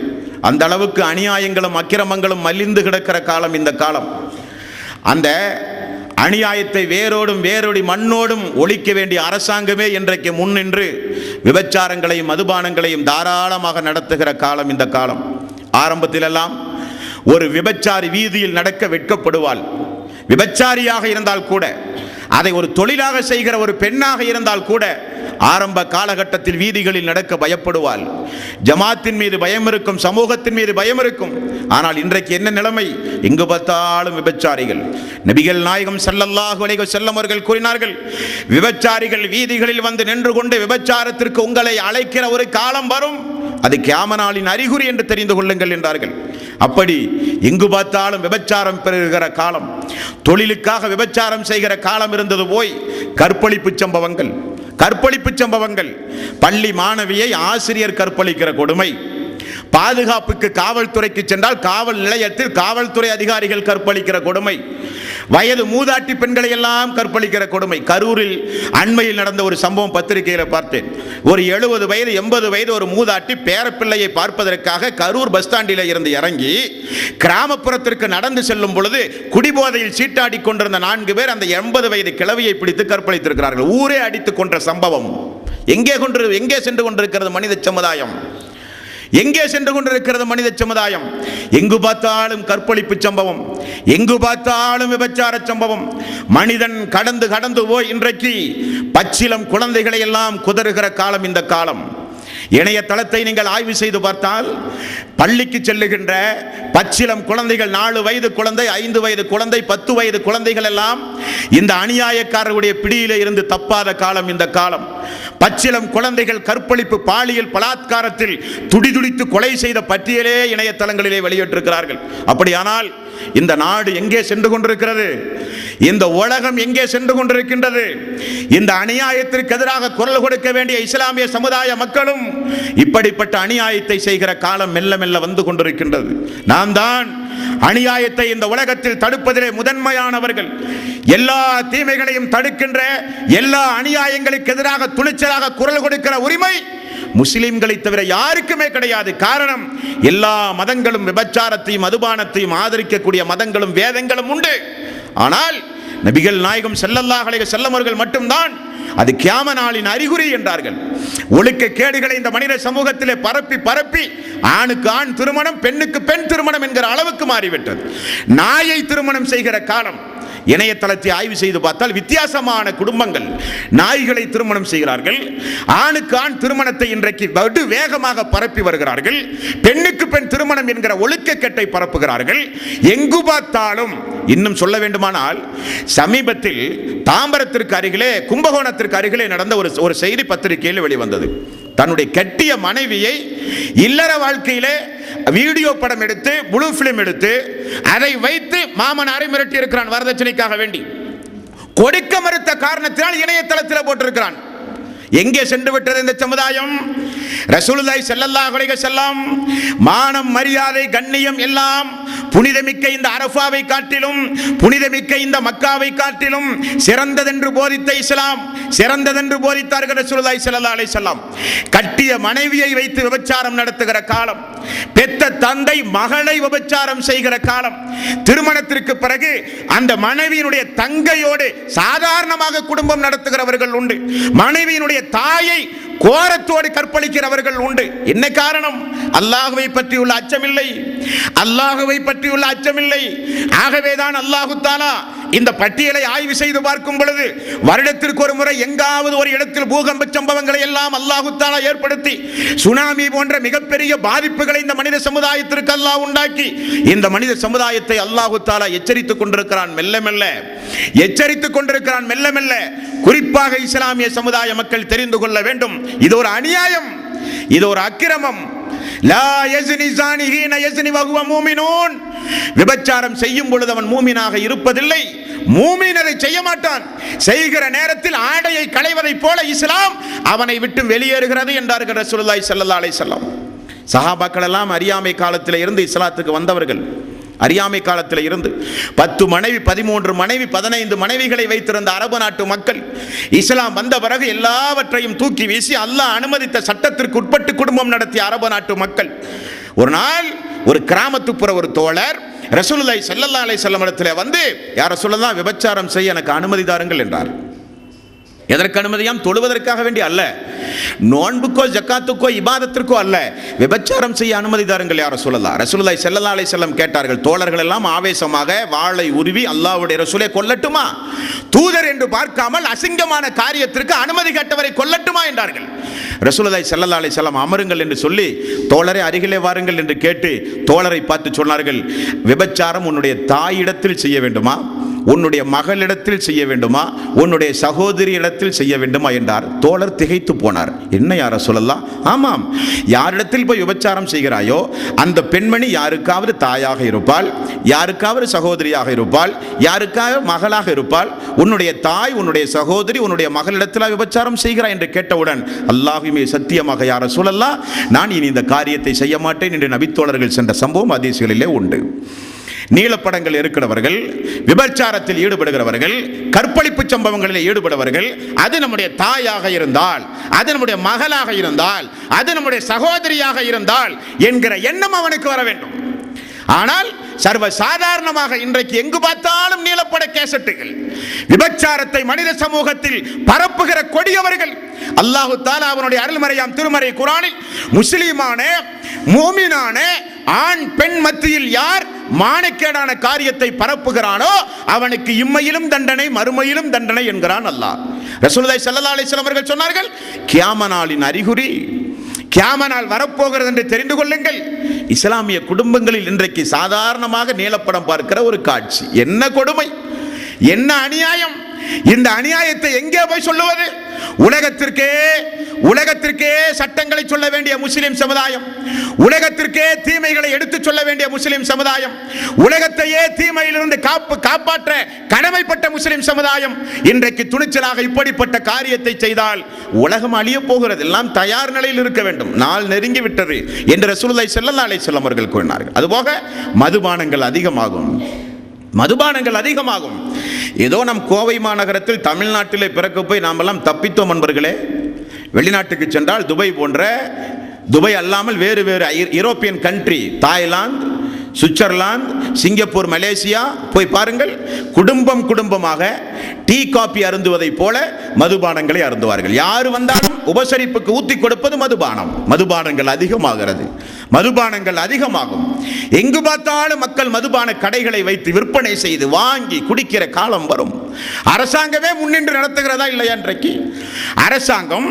அந்த அளவுக்கு அநியாயங்களும் அக்கிரமங்களும் மலிந்து கிடக்கிற காலம் இந்த காலம். அந்த அநியாயத்தை வேரோடி மண்ணோடும் ஒழிக்க வேண்டிய அரசாங்கமே இன்றைக்கு முன்னின்று விபச்சாரங்களையும் மதுபானங்களையும் தாராளமாக நடத்துகிற காலம் இந்த காலம். ஆரம்பத்திலெல்லாம் ஒரு விபச்சாரி வீதியில் நடக்க வெட்கப்படுவாள். விபச்சாரியாக இருந்தால் கூட, அதை ஒரு தொழிலாக செய்கிற ஒரு பெண்ணாக இருந்தால் கூட ஆரம்ப காலகட்டத்தில் வீதிகளில் நடக்க பயப்படுவாள். ஜமாத்தின் மீது பயம் இருக்கும், சமூகத்தின் மீது பயம் இருக்கும். ஆனால் இன்றைக்கு என்ன நிலைமை? எங்கு பார்த்தாலும் விபச்சாரிகள். நபிகள் நாயகம் ஸல்லல்லாஹு அலைஹி வஸல்லம் அவர்கள் கூறினார்கள், விபச்சாரிகள் வீதிகளில் வந்து நின்று கொண்டு விபச்சாரத்திற்கு உங்களை அழைக்கிற ஒரு காலம் வரும், அது கியாமத் நாளின் அறிகுறி என்று தெரிந்து கொள்ளுங்கள் என்றார்கள். அப்படி எங்கு பார்த்தாலும் விபச்சாரம் பெறுகிற காலம், தொழிலுக்காக விபச்சாரம் செய்கிற காலம் இருந்தது போய் கற்பழிப்பு சம்பவங்கள், பள்ளி மாணவியை ஆசிரியர் கற்பழிக்கிற கொடுமை, பாதுகாப்புக்கு காவல்துறைக்கு சென்றால் காவல் நிலையத்தில் காவல்துறை அதிகாரிகள் கற்பழிக்கிற கொடுமை, வயது மூதாட்டி பெண்களை எல்லாம் கற்பழிக்கிற கொடுமை. கரூரில் அண்மையில் நடந்த ஒரு சம்பவம் பத்திரிகையில் பார்த்தேன். ஒரு 70 வயது 80 வயது ஒரு மூதாட்டி பேரப்பிள்ளையை பார்ப்பதற்காக கரூர் பஸ் ஸ்டாண்டில் இருந்து இறங்கி கிராமப்புறத்திற்கு நடந்து செல்லும் பொழுது குடிபோதையில் சீட்டாடி கொண்டிருந்த 4 பேர் அந்த 80 வயது கிழவியை பிடித்து கற்பழித்திருக்கிறார்கள். ஊரே அடித்துக் கொன்ற சம்பவம். எங்கே சென்று கொண்டிருக்கிறது மனித சமுதாயம்? எங்கே சென்று கொண்டிருக்கிறது மனித சமுதாயம்? எங்கு பார்த்தாலும் கற்பழிப்பு சம்பவம், எங்கு பார்த்தாலும் விபச்சார சம்பவம். மனிதன் கடந்து போய் இன்றைக்கு பச்சிலம் குழந்தைகளை எல்லாம் குதறுகிற காலம் இந்த காலம். இணையதளத்தை நீங்கள் ஆய்வு செய்து பார்த்தால் பள்ளிக்கு செல்லுகின்ற பச்சிலம் குழந்தைகள், 4 வயது குழந்தை, 5 வயது குழந்தை, 10 வயது குழந்தைகள் எல்லாம் இந்த அநியாயக்காரருடைய பிடியிலே இருந்து தப்பாத காலம் இந்த காலம். பச்சிலம் குழந்தைகள் கற்பழிப்பு, பாலியல் பலாத்காரத்தில் துடிதுடித்து கொலை செய்த பட்டியலே இணையதளங்களிலே வெளியிட்டிருக்கிறார்கள். அப்படியானால் இந்த நாடு எங்கே சென்று கொண்டிருக்கிறது? இந்த உலகம் எங்கே சென்று கொண்டிருக்கின்றது? இந்த அநியாயத்திற்கு எதிராக குரல் கொடுக்க வேண்டிய இஸ்லாமிய சமுதாய மக்களும் இப்படிப்பட்ட அநியாயத்தை செய்கிற காலம் மெல்ல மெல்ல வந்து கொண்டிருக்கின்றது. நாம் தான் அநியாயத்தை இந்த உலகத்தில் தடுப்பதிலே முதன்மையானவர்கள். எல்லா தீமைகளையும் தடுக்கின்ற, எல்லா அநியாயங்களுக்கு எதிராக துணிச்சலாக குரல் கொடுக்கிற உரிமை முஸ்லிம்களை தவிர யாருக்குமே கிடையாது. காரணம், எல்லா மதங்களும் விபச்சாரத்தையும் மதுபானத்தையும் ஆதரிக்கக்கூடிய மதங்களும் வேதங்களும் உண்டு. ஆனால் நபிகள் நாயகம் ஸல்லல்லாஹு அலைஹி வஸல்லம் அவர்கள் மட்டும்தான் அது கியாம நாளின் அறிகுறி என்றார்கள். ஒழுக்க கேடுகளை இந்த மனித சமூகத்திலே பரப்பி பரப்பி ஆணுக்கு ஆண் திருமணம், பெண்ணுக்கு பெண் திருமணம் என்கிற அளவுக்கு மாறிவிட்டது. நாயை திருமணம் செய்கிற காலம். இணையதளத்தை ஆய்வு செய்து பார்த்தால் வித்தியாசமான குடும்பங்கள் நாய்களை திருமணம் செய்கிறார்கள். ஆணுக்கு ஆண் திருமணத்தை இன்றைக்கு வெகு வேகமாக பரப்பி வருகிறார்கள். பெண்ணுக்கு பெண் திருமணம் என்கிற ஒழுக்கக்கேட்டை பரப்புகிறார்கள். எங்கு பார்த்தாலும். இன்னும் சொல்ல வேண்டுமானால், சமீபத்தில் தாம்பரத்திற்கு அருகிலே, கும்பகோணத்திற்கு அருகிலே நடந்த ஒரு செய்தி பத்திரிகையில் வெளிவந்தது. தன்னுடைய கட்டிய மனைவியை இல்லற வாழ்க்கையிலே வீடியோ படம் எடுத்து, ப்ளூ பிலிம் எடுத்து, அதை வைத்து மாமனாரை மிரட்டி இருக்கிறான் வரதட்சணைக்காக வேண்டி. கொடுக்க மறுத்த காரணத்தினால் இணையதளத்தில் போட்டிருக்கிறான். எங்கே சென்று விட்டது இந்த சமுதாயம்? ரசூலுல்லாஹி ஸல்லல்லாஹு அலைஹி வஸல்லம் மானம், மரியாதை, கண்ணியம் எல்லாம் புனிதமிக்க இந்த அரஃபாவை காட்டிலும், புனிதமிக்க இந்த மக்காவை காட்டிலும் சிறந்ததென்று போதித்த இஸ்லாம், சிறந்ததென்று போதித்தார்கள் ரசூலுல்லாஹி ஸல்லல்லாஹு அலைஹி வஸல்லம். கட்டிய மனைவியை வைத்து விபச்சாரம் நடத்துகிற காலம், பெத்த தந்தை மகளை விபச்சாரம் செய்கிற காலம், திருமணத்திற்கு பிறகு அந்த மனைவியினுடைய தங்கையோடு சாதாரணமாக குடும்பம் நடத்துகிறவர்கள் உண்டு. மனைவியினுடைய தாயை கோரத்தோடு கற்பழிக்கிறவர்கள் உண்டு. என்ன காரணம்? அல்லாஹ்வை பற்றியுள்ள அச்சமில்லை, அல்லாஹ்வை பற்றியுள்ள அச்சமில்லை. ஆகவேதான் அல்லாஹு தஆலா இந்த பட்டியலை ஆய்வு செய்து பார்க்கும் பொழுது வருடத்திற்கு ஒரு முறை எங்காவது ஒரு இடத்தில் பூகம்ப சம்பவங்களை எல்லாம் அல்லாஹு தஆலா ஏற்படுத்தி, சுனாமி போன்ற மிகப்பெரிய பாதிப்புகளை இந்த மனித சமுதாயத்திற்கு அல்லாஹ் உண்டாக்கி, இந்த மனித சமுதாயத்தை அல்லாஹு தஆலா எச்சரித்துக் கொண்டிருக்கிறான். மெல்ல மெல்ல எச்சரித்துக் கொண்டிருக்கிறான். மெல்ல மெல்ல. குறிப்பாக இஸ்லாமிய சமுதாய மக்கள் தெரிந்து கொள்ள வேண்டும், இது ஒரு அநியாயம், இது ஒரு அக்கிரமம். லா யஸ்னி ஸானி ஹீன யஸ்னி வஹுவ மூமினூன். விபச்சாரம் செய்யும் பொழுது அவன் மூமினாக இருப்பதில்லை. மூமின் அதை செய்ய மாட்டான். செய்கிற நேரத்தில் ஆடையை களைவதைப் போல இஸ்லாம் அவனை விட்டு வெளியேறுகிறது என்றார்கள் ரசூலுல்லாஹி ஸல்லல்லாஹு அலைஹி வஸல்லம். சஹாபாக்கள் எல்லாம் அறியாமை காலத்தில் இருந்து இஸ்லாத்துக்கு வந்தவர்கள். அறியாமை காலத்தில் இருந்து 10 மனைவி, 13 மனைவி, 15 மனைவிகளை வைத்திருந்த அரபு நாட்டு மக்கள் இஸ்லாம் வந்த பிறகு எல்லாவற்றையும் தூக்கி வீசி அல்லாஹ் அனுமதித்த சட்டத்திற்கு உட்பட்டு குடும்பம் நடத்திய அரபு நாட்டு மக்கள். ஒரு நாள் ஒரு கிராமத்துப்புற ஒரு தோழர் ரசூலுல்லாஹி ஸல்லல்லாஹு அலைஹி வஸல்லம் இடத்திலே வந்து, யார் ரசூலுல்லாஹ், விபச்சாரம் செய்ய எனக்கு அனுமதி தாருங்கள் என்றார். எதற்கு அனுமதியாம்? தொழுவதற்காக வேண்டி அல்ல, நோன்புக்கோ ஜக்காத்துக்கோ இபாதத்திற்கோ அல்ல, விபச்சாரம் செய்ய அனுமதி தாருங்கள் யார் ரசூலுல்லாஹ். ரசூலுல்லாஹி ஸல்லல்லாஹு அலைஹி வஸல்லம் கேட்டார்கள். தோழர்கள் எல்லாம் ஆவேசமாக வாளை உருவி, அல்லாஹ்வுடைய ரசூலை கொல்லட்டுமா? தூதர் என்று பார்க்காமல் அசிங்கமான காரியத்திற்கு அனுமதி கேட்டவரை கொல்லட்டுமா என்றார்கள். ரசூலுல்லாஹி ஸல்லல்லாஹு அலைஹி வஸல்லம் அமருங்கள் என்று சொல்லி, தோழரை அருகிலே வாருங்கள் என்று கேட்டு தோழரை பார்த்து சொன்னார்கள், விபச்சாரம் உன்னுடைய தாயிடத்தில் செய்ய வேண்டுமா, உன்னுடைய மகளிடத்தில் செய்ய வேண்டுமா, உன்னுடைய சகோதரி இடத்தில் செய்ய வேண்டுமா என்றார். தோழர் திகைத்து போனார். என்ன யார சொல்லலாம்? ஆமாம், யாரிடத்தில் போய் விபச்சாரம் செய்கிறாயோ அந்த பெண்மணி யாருக்காவது தாயாக இருப்பாள், யாருக்காவது சகோதரியாக இருப்பாள், யாருக்காவது மகளாக இருப்பாள். உன்னுடைய தாய், உன்னுடைய சகோதரி, உன்னுடைய மகளிடத்தில் விபச்சாரம் செய்கிறாய் என்று கேட்டவுடன், அல்லாஹ்வுமே சத்தியமாக யார சொல்லலாம், நான் இனி இந்த காரியத்தை செய்ய மாட்டேன் என்று நபித்தோழர்கள் சென்ற சம்பவம் ஹதீஸ்களிலே உண்டு. நீலப்படங்கள் இருக்கிறவர்கள், விபச்சாரத்தில் ஈடுபடுகிறவர்கள், கற்பழிப்பு சம்பவங்களில் ஈடுபடுவர்கள், அது நம்முடைய தாயாக இருந்தால், அது நம்முடைய மகளாக இருந்தால், அது நம்முடைய சகோதரியாக இருந்தால் என்கிற எண்ணம் அவனுக்கு வர வேண்டும். ஆனால் சர்வ சாதாரணமாக இன்றைக்கு எங்கு பார்த்தாலும் நீலப்பட கேசட்டுகள், விபச்சாரத்தை மனித சமூகத்தில் பரப்புகிற கொடியவர்கள். அல்லாஹு தஆலா அவனுடைய அருள்மறையாம் திருமறை குர்ஆனில் முஸ்லிமான மூமினான ஆண் பெண் மத்தியில் யார் மானக்கேடான காரியத்தை பரப்புகிறானோ அவனுக்கு இம்மையிலும் தண்டனை, மறுமையிலும் தண்டனை என்கிறான் அல்லாஹ். ரசூலுல்லாஹி ஸல்லல்லாஹு அலைஹி வஸல்லம் அவர்கள் சொன்னார்கள், கியாம நாளின் அறிகுறி, கியாம நாள் வரப்போகிறது என்று தெரிந்து கொள்ளுங்கள். இஸ்லாமிய குடும்பங்களில் இன்றைக்கு சாதாரணமாக நீலப்படம் பார்க்கிற ஒரு காட்சி. என்ன கொடுமை, என்ன அநியாயம்! இந்த அநியாயத்தை எங்கே போய் சொல்லுவது? உலகத்திற்கே சட்டங்களை சொல்ல வேண்டிய முஸ்லிம் சமுதாயம், உலகத்திற்கே தீமைகளை எடுத்து சொல்ல வேண்டிய முஸ்லிம் சமுதாயம், உலகத்தையே தீமையிலிருந்து காப்பாற்ற கடமைப்பட்ட முஸ்லிம் சமுதாயம் இன்றைக்கு துணிச்சலாக இப்படிப்பட்ட காரியத்தை செய்தால் உலகம் அழிய போகிறது. எல்லாம் தயார் நிலையில் இருக்க வேண்டும். நாள் நெருங்கி விட்டது என்று ரசூலுல்லாஹி ஸல்லல்லாஹு அலைஹி வஸல்லம் அவர்கள் கூறினார்கள். அதுபோக மதுபானங்கள் அதிகமாகும், மதுபானங்கள் அதிகமாகும். ஏதோ நம் கோவை மாநகரத்தில் தமிழ்நாட்டிலே பிறக்க போய் நாமெல்லாம் தப்பித்தோம் நண்பர்களே. வெளிநாட்டுக்கு சென்றால் துபை அல்லாமல் வேறு வேறு European country, Thailand, Switzerland, Singapore, Malaysia போய் பாருங்கள். குடும்பமாக டீ காபி அருந்துவதை போல மதுபானங்களை அருந்துவார்கள். யாரு வந்தாலும் உபசரிப்புக்கு ஊத்தி கொடுப்பது மதுபானங்கள் அதிகமாகும். எங்கு பார்த்தாலும் மக்கள் மதுபான கடைகளை வைத்து விற்பனை செய்து வாங்கி குடிக்கிற காலம் வரும். அரசாங்கமே முன்னின்று நடத்துகிறதா இல்லையா? இன்றைக்கு அரசாங்கம்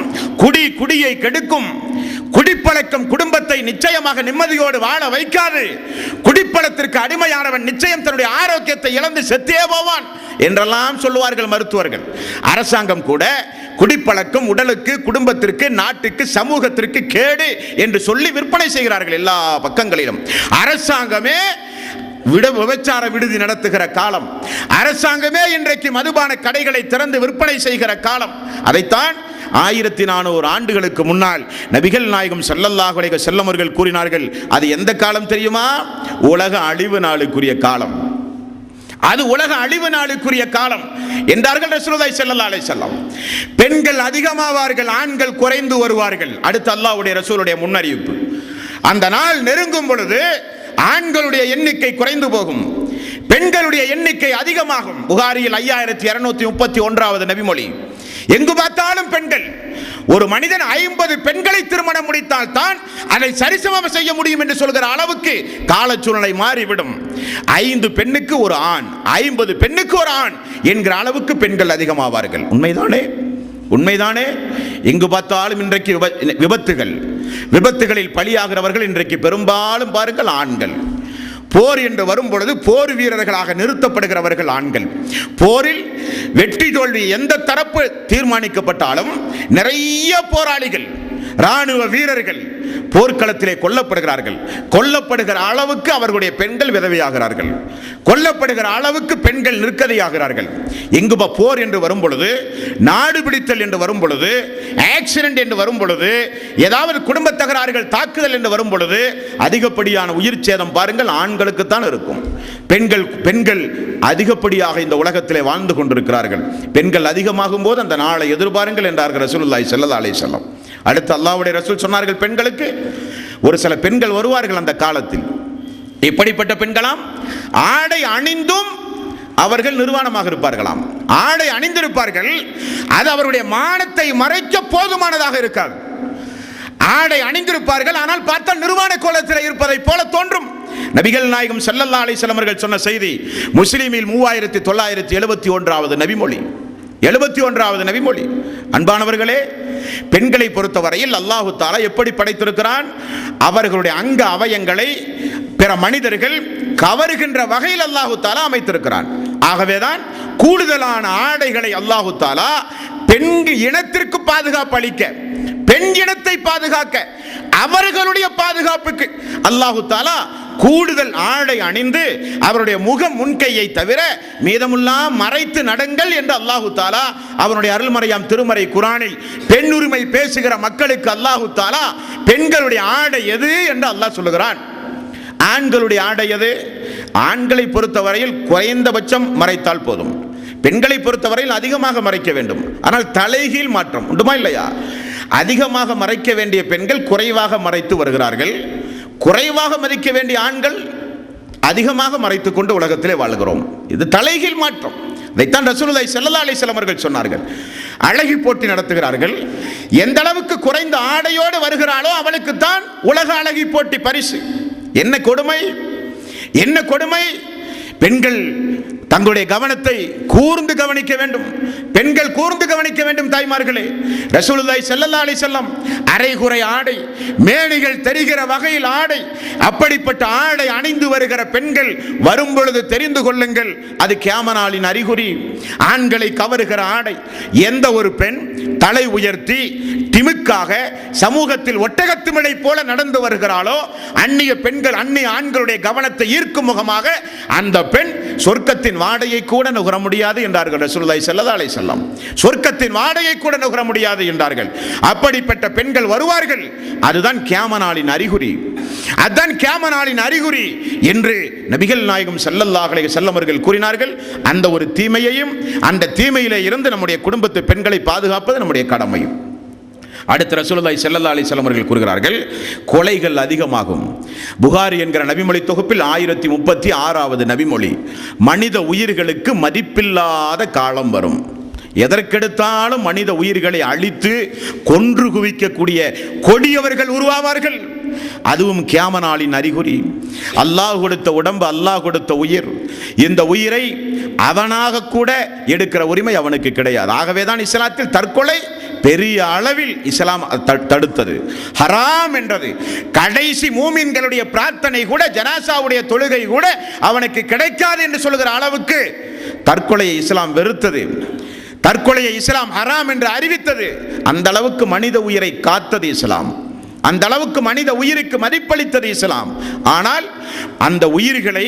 குடியை கெடுக்கும். குடிப்பழக்கம் குடும்பத்தை நிச்சயமாக நிம்மதியோடு வாழ வைக்காது. குடிப்பழத்திற்கு அடிமையானவன் நிச்சயம் தன்னுடைய ஆரோக்கியத்தை இழந்து செத்தே போவான் என்றெல்லாம் சொல்லுவார்கள் மருத்துவர்கள். அரசாங்கம் கூட குடிப்பழக்கம் உடலுக்கு, குடும்பத்திற்கு, நாட்டுக்கு, சமூகத்திற்கு கேடு என்று சொல்லி விற்பனை செய்கிறார்கள் எல்லா பக்கங்களிலும். அரசாங்கமே விபச்சார விடுதி நடத்துகிற காலம், அரசாங்கமே இன்றைக்கு மதுபான கடைகளை திறந்து விற்பனை செய்கிற காலம். அதைத்தான் 1400 ஆண்டுகளுக்கு முன்னால் நபிகள் நாயகம் ஸல்லல்லாஹு அலைஹி வஸல்லம் அவர்கள் கூறினார்கள். அது எந்த காலம் தெரியுமா? உலக அழிவு நாளுக்குரிய காலம். அது உலக அழிவு நாளுக்குரிய காலம் என்றார்கள் ரசூலுல்லாஹி ஸல்லல்லாஹு அலைஹி வஸல்லம். பெண்கள் அதிகமாவார்கள், ஆண்கள் குறைந்து வருவார்கள். அடுத்து அல்லாஹ்வுடைய ரசூலுடைய முன்னறிவிப்பு. அந்த நாள் நெருங்கும் பொழுது ஆண்களுடைய எண்ணிக்கை குறைந்து போகும், பெண்களுடைய எண்ணிக்கை அதிகமாகும். புகாரியில் 5231வது நபிமொழி. எங்கு பார்த்தாலும் பெண்கள். ஒரு மனிதன் 50 பெண்களை திருமணம் முடித்தால் தான் அதை சரிசமம் செய்ய முடியும் என்று சொல்கிற அளவுக்கு காலச்சூழ்நிலை மாறிவிடும். 5 பெண்ணுக்கு ஒரு ஆண், 50 பெண்ணுக்கு ஒரு ஆண் என்கிற அளவுக்கு பெண்கள் அதிகமாவார்கள். உண்மைதானே? எங்கு பார்த்தாலும் இன்றைக்கு விபத்துகளில் பலியாகிறவர்கள் இன்றைக்கு பெரும்பாலும் பாருங்கள் ஆண்கள். போர் என்று வரும் பொழுது போர் வீரர்களாக நிறுத்தப்படுகிறவர்கள் ஆண்கள். போரில் வெற்றி தோல்வி எந்த தரப்பு தீர்மானிக்கப்பட்டாலும் நிறைய போராளிகள், ராணுவ வீரர்கள் போர்க்களத்திலே கொல்லப்படுகிற அளவுக்கு அவர்களுடைய பெண்கள் விதவையாகிறார்கள், கொல்லப்படுகிற அளவுக்கு பெண்கள் நிற்கதையாகிறார்கள். எங்கு போர் என்று வரும் பொழுது, நாடு பிடித்தல் என்று வரும் பொழுது, ஆக்சிடென்ட் என்று வரும் பொழுது, ஏதாவது குடும்ப தகராறுகள், தாக்குதல் என்று வரும் பொழுது அதிகப்படியான உயிர் சேதம் பாருங்கள் ஆண்களுக்குத்தான் இருக்கும். பெண்கள் அதிகப்படியாக இந்த உலகத்திலே வாழ்ந்து கொண்டிருக்கிறார்கள். பெண்கள் அதிகமாகும் போது அந்த நாளை எதிர்பாருங்கள் என்றார்கள் ரசூலுல்லாஹி ஸல்லல்லாஹு அலைஹி வஸல்லம். அடுத்து அல்லாஹ்வுடைய ரசூல் சொன்னார்கள், பெண்களுக்கு ஒரு சில பெண்கள் வருவார்கள் அந்த காலத்தில். எப்படிப்பட்ட பெண்களாம்? ஆடை அணிந்தும் அவர்கள் நிர்வாணமாக இருப்பார்களாம். ஆடை அணிந்திருப்பார்கள், அது அவருடைய மானத்தை மறைக்க போதுமானதாக இருக்காது. ஆடை அணிந்திருப்பார்கள், ஆனால் பார்த்தால் நிர்வாண கோலத்தில் இருப்பதை போல தோன்றும். நபிகள் நாயகம் ஸல்லல்லாஹு அலைஹி வஸல்லம் அவர்கள் சொன்ன செய்தி முஸ்லிமில் 3971வது நபிமொழி. 71வது நபிமொழி. அன்பானவர்களே, பெண்களை பொறுத்தவரையில் அல்லாஹு தஆலா எப்படி படைத்திருக்கிறான்? அவர்களுடைய அங்க அவயங்களை பிற மனிதர்கள் கவருகின்ற வகையில் அல்லாஹு தஆலா அமைத்திருக்கிறான். ஆகவேதான் கூடுதலான ஆடைகளை அல்லாஹு தஆலா பெண் இனத்திற்கு பாதுகாப்பு அளிக்க, பெண் இனத்தை பாதுகாக்க, அவர்களுடைய பாதுகாப்புக்கு அல்லாஹு தஆலா கூடுதல் ஆடை அணிந்து அவருடைய முகம் முன்கையை தவிர மீதமுல்லாம் மறைத்து நடங்கள் என்று அல்லாஹு தஆலா அவருடைய அருள்மறையாம் திருமறை குர்ஆனில் பெண் உரிமை பேசுகிற மக்களுக்கு அல்லாஹு தஆலா பெண்களுடைய ஆடை எது என்று அல்லாஹ் சொல்லுகிறான். ஆண்களுடைய ஆடை எது? ஆண்களை பொறுத்தவரையில் குறைந்தபட்சம் மறைத்தால் போதும். பெண்களை பொறுத்தவரையில் அதிகமாக மறைக்க வேண்டும். ஆனால் தலைகீழ் மாற்றம் உண்டுமா இல்லையா? அதிகமாக மறைக்க வேண்டிய பெண்கள் குறைவாக மறைத்து வருகிறார்கள். குறைவாக மதிக்க வேண்டிய ஆண்கள் அதிகமாக மறைத்துக் கொண்டு உலகத்திலே வாழ்கிறோம். இது தலைகீழ் மாற்றம். இதைத்தான் ரசூலுல்லாஹி ஸல்லல்லாஹு அலைஹி வஸல்லம் அவர்கள் சொன்னார்கள். அழகி போட்டி நடத்துகிறார்கள். எந்த அளவுக்கு குறைந்த ஆடையோடு வருகிறாளோ அவளுக்கு தான் உலக அழகி போட்டி பரிசு. என்ன கொடுமை! பெண்கள் தங்களுடைய கவனத்தை கூர்ந்து கவனிக்க வேண்டும். பெண்கள் கூர்ந்து கவனிக்க வேண்டும். தாய்மார்களே, ரசூலுல்லாஹி ஸல்லல்லாஹு அலைஹி வஸல்லம் அரைகுறை ஆடை, மேனிகள் தெரிகிற வகையில் ஆடை, அப்படிப்பட்ட ஆடை அணிந்து வருகிற பெண்கள் வரும் பொழுது தெரிந்து கொள்ளுங்கள், அது கியாமத் நாளின் அறிகுறி. ஆண்களை கவருகிற ஆடை. எந்த ஒரு பெண் தலை உயர்த்தி திமுக்காக சமூகத்தில் ஒட்டகத்திமிழை போல நடந்து வருகிறாளோ, அந்நிய பெண்கள், அந்நிய ஆண்களுடைய கவனத்தை ஈர்க்கும் முகமாக அந்த பெண் சொர்க்கத்தின் வாடையை கூட நுகர முடியாது என்றார்கள் ரசூலுல்லாஹி ஸல்லல்லாஹு அலைஹி வஸல்லம். சொர்க்கத்தின் வாடையை கூட நுகர முடியாது என்றார்கள். அப்படிப்பட்ட பெண்கள் வருவார்கள். அதுதான் கியாமத் நாளின் அறிகுறி. அதுதான் கியாமத் நாளின் அறிகுறி என்று நபிகள் நாயகம் ஸல்லல்லாஹு அலைஹி வஸல்லம் அவர்கள் கூறினார்கள். அந்த ஒரு தீமையையும், அந்த தீமையிலே இருந்து நம்முடைய குடும்பத்து பெண்களை பாதுகாப்பது நம்முடைய கடமை. அடுத்த ரசூலுல்லாஹி ஸல்லல்லாஹு அலைஹி வஸல்லம் அவர்கள் கூறுகிறார்கள், கொலைகள் அதிகமாகும். புகாரி என்கிற நபிமொழி தொகுப்பில் 1036வது நபிமொழி, மனித உயிர்களுக்கு மதிப்பில்லாத காலம் வரும். எதற்கெடுத்தாலும் மனித உயிர்களை அழித்து கொன்று குவிக்கக்கூடிய கொடியவர்கள் உருவாவார்கள். அதுவும் கியாம நாளின் அறிகுறி. அல்லாஹ் கொடுத்த உடம்பு, அல்லாஹ் கொடுத்த உயிர், இந்த உயிரை அவனாக கூட எடுக்கிற உரிமை அவனுக்கு கிடையாது. ஆகவே தான் இஸ்லாத்தில் தற்கொலை பெரிய அளவில் இஸ்லாம் தடுத்தது, ஹராம் என்றது. கடைசி மூமின்களுடைய பிரார்த்தனை கூட, ஜனாசாவுடைய தொழுகை கூட அவனுக்கு கிடைக்காது என்று சொல்லுகிற அளவுக்கு தற்கொலையை இஸ்லாம் வெறுத்தது, தற்கொலையை இஸ்லாம் ஹராம் என்று அறிவித்தது. அந்த அளவுக்கு மனித உயிரை காத்தது இஸ்லாம், அந்த அளவுக்கு மனித உயிருக்கு மதிப்பளித்தது இஸ்லாம். ஆனால் அந்த உயிர்களை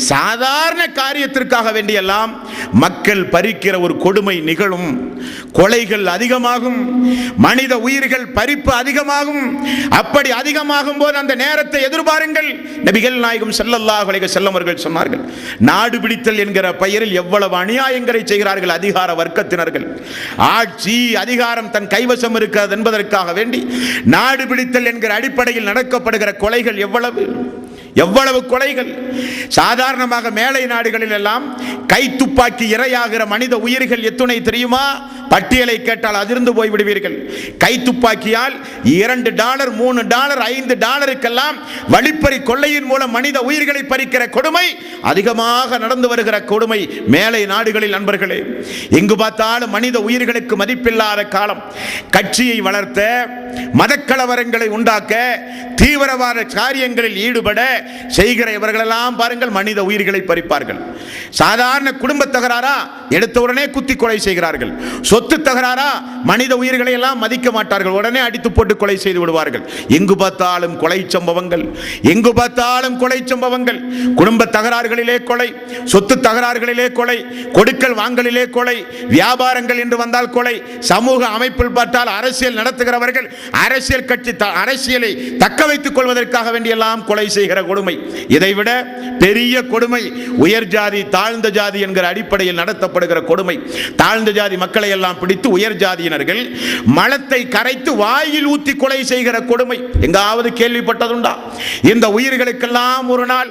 சாதாரண காரியத்திற்காக வேண்டியெல்லாம் மக்கள் பறிக்கிற ஒரு கொடுமை நிகழும். கொலைகள் அதிகமாகும், மனித உயிர்கள் பறிப்பு அதிகமாகும். அப்படி அதிகமாகும் போது அந்த நேரத்தை எதிர்பாருங்கள். நபிகள் நாயகம் ஸல்லல்லாஹு அலைஹி வஸல்லம் அவர்கள் சொன்னார்கள், நாடு பிடித்தல் என்கிற பெயரில் எவ்வளவு அநியாயங்களை செய்கிறார்கள் அதிகார வர்க்கத்தினர்கள். ஆட்சி அதிகாரம் தன் கைவசம் இருக்கிறது என்பதற்காக வேண்டி நாடு பிடித்தல் என்கிற அடிப்படையில் நடக்கப்படுகிற கொலைகள் எவ்வளவு கொலைகள். சாதாரணமாக மேலை நாடுகளில் எல்லாம் கை துப்பாக்கி இரையாகிற மனித உயிர்கள் எத்துணை தெரியுமா? பட்டியலை கேட்டால் அதிர்ந்து போய்விடுவீர்கள். கை துப்பாக்கியால் $2, $3, $5 வழிப்பறி கொள்ளையின் மூலம் மனித உயிர்களை பறிக்கிற கொடுமை அதிகமாக நடந்து வருகிற கொடுமை மேலை நாடுகளில். நண்பர்களே, எங்கு பார்த்தாலும் மனித உயிர்களுக்கு மதிப்பில்லாத காலம். கட்சியை வளர்த்த, மதக்கலவரங்களை உண்டாக்க, தீவிரவாத காரியங்களில் ஈடுபட செய்கிற இவர்களெல்லாம் பாருங்கள், மனித உயிர்களை பறிப்பார்கள். சாதாரண குடும்ப தகராறா, எடுத்த உடனே குத்தி கொலை செய்கிறார்கள். சொத்து தகராறா, மனித உயிர்களை எல்லாம் மதிக்க மாட்டார்கள், உடனே அடித்து போட்டு கொலை செய்து விடுவார்கள். எங்கு பார்த்தாலும் கொலை சம்பவங்கள், எங்கு பார்த்தாலும் கொலை சம்பவங்கள். குடும்ப தகராறுகளிலே கொலை, சொத்து தகராறுகளிலே கொலை, கொடுக்கல் வாங்கலிலே கொலை, வியாபாரங்கள் என்று வந்தால் கொலை, சமூக அமைப்பில் பார்த்தால் அரசியல் நடத்துகிறவர்கள் அரசியல் கட்சி அரசியலை தக்க வைத்துக் கொள்வதற்காக வேண்டியெல்லாம் கொலை செய்கிற கொடுமை. இதைவிட பெரிய கொடுமை உயர் ஜாதி தாழ்ந்த ஜாதி என்கிற அடிப்படையில் நடத்தப்படுகிற கொடுமை. தாழ்ந்த ஜாதி மக்களை எல்லாம் பிடித்து உயர் ஜாதியினர்கள் மலத்தை கரைத்து வாயில் ஊத்தி கொலை செய்கிற கொடுமை எங்காவது கேள்விப்பட்டதுண்டா? இந்த உயிர்களுக்கெல்லாம் ஒரு நாள்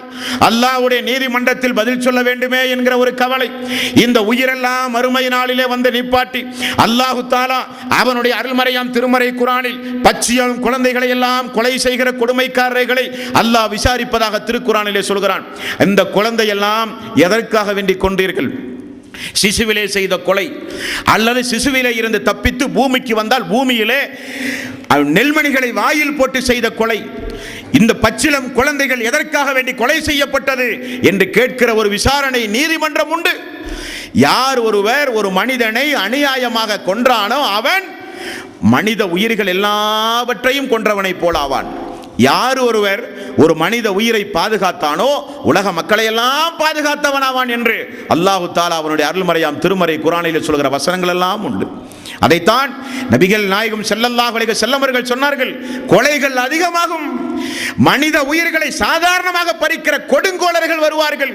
அல்லாஹ்வுடைய நீதிமன்றத்தில் பதில் சொல்ல வேண்டுமே என்கிற ஒரு கவலை. இந்த உயிரெல்லாம் மறுமை நாளிலே வந்து நிப்பாட்டி அல்லாஹு தஆலா அவனுடைய அருள்மறையாம் திருமறை குர்ஆனில் பச்சியம் குழந்தைகளை எல்லாம் கொலை செய்கிற கொடுமைக்காரர்களை அல்லாஹ் விசாரிப்பதாக திருக்குர்ஆனிலே சொல்கிறான். இந்த குழந்தையெல்லாம் எதற்காக வேண்டி கொண்டீர்கள்? சிசுவிலே செய்த கொலை, அல்லது சிசுவிலே இருந்து தப்பித்து பூமிக்கு வந்தால் பூமியிலே நெல்மணிகளை வாயில் போட்டு செய்த கொலை. இந்த பச்சிலம் குழந்தைகள் எதற்காக வேண்டி கொலை செய்யப்பட்டது என்று கேட்கிற ஒரு விசாரணை நீதிமன்றம் உண்டு. யார் ஒருவர் ஒரு மனிதனை அநியாயமாக கொன்றானோ அவன் மனித உயிர்கள் எல்லாவற்றையும் கொன்றவனை போலாவான். யார் ஒருவர் ஒரு மனித உயிரை பாதுகாத்தானோ உலக மக்களை எல்லாம் பாதுகாத்தவனாவான் என்று அல்லாஹு தஆலா அவனுடைய அருள்மறையாம் திருமறை குர்ஆனில் சொல்கிற வசனங்கள் எல்லாம் உண்டு. அதைத்தான் நபிகள் நாயகம் ஸல்லல்லாஹு அலைஹி வஸல்லம் அவர்கள் சொன்னார்கள், கொலைகள் அதிகமாகும், மனித உயிர்களை சாதாரணமாக பறிக்கிற கொடுங்கோலர்கள் வருவார்கள்,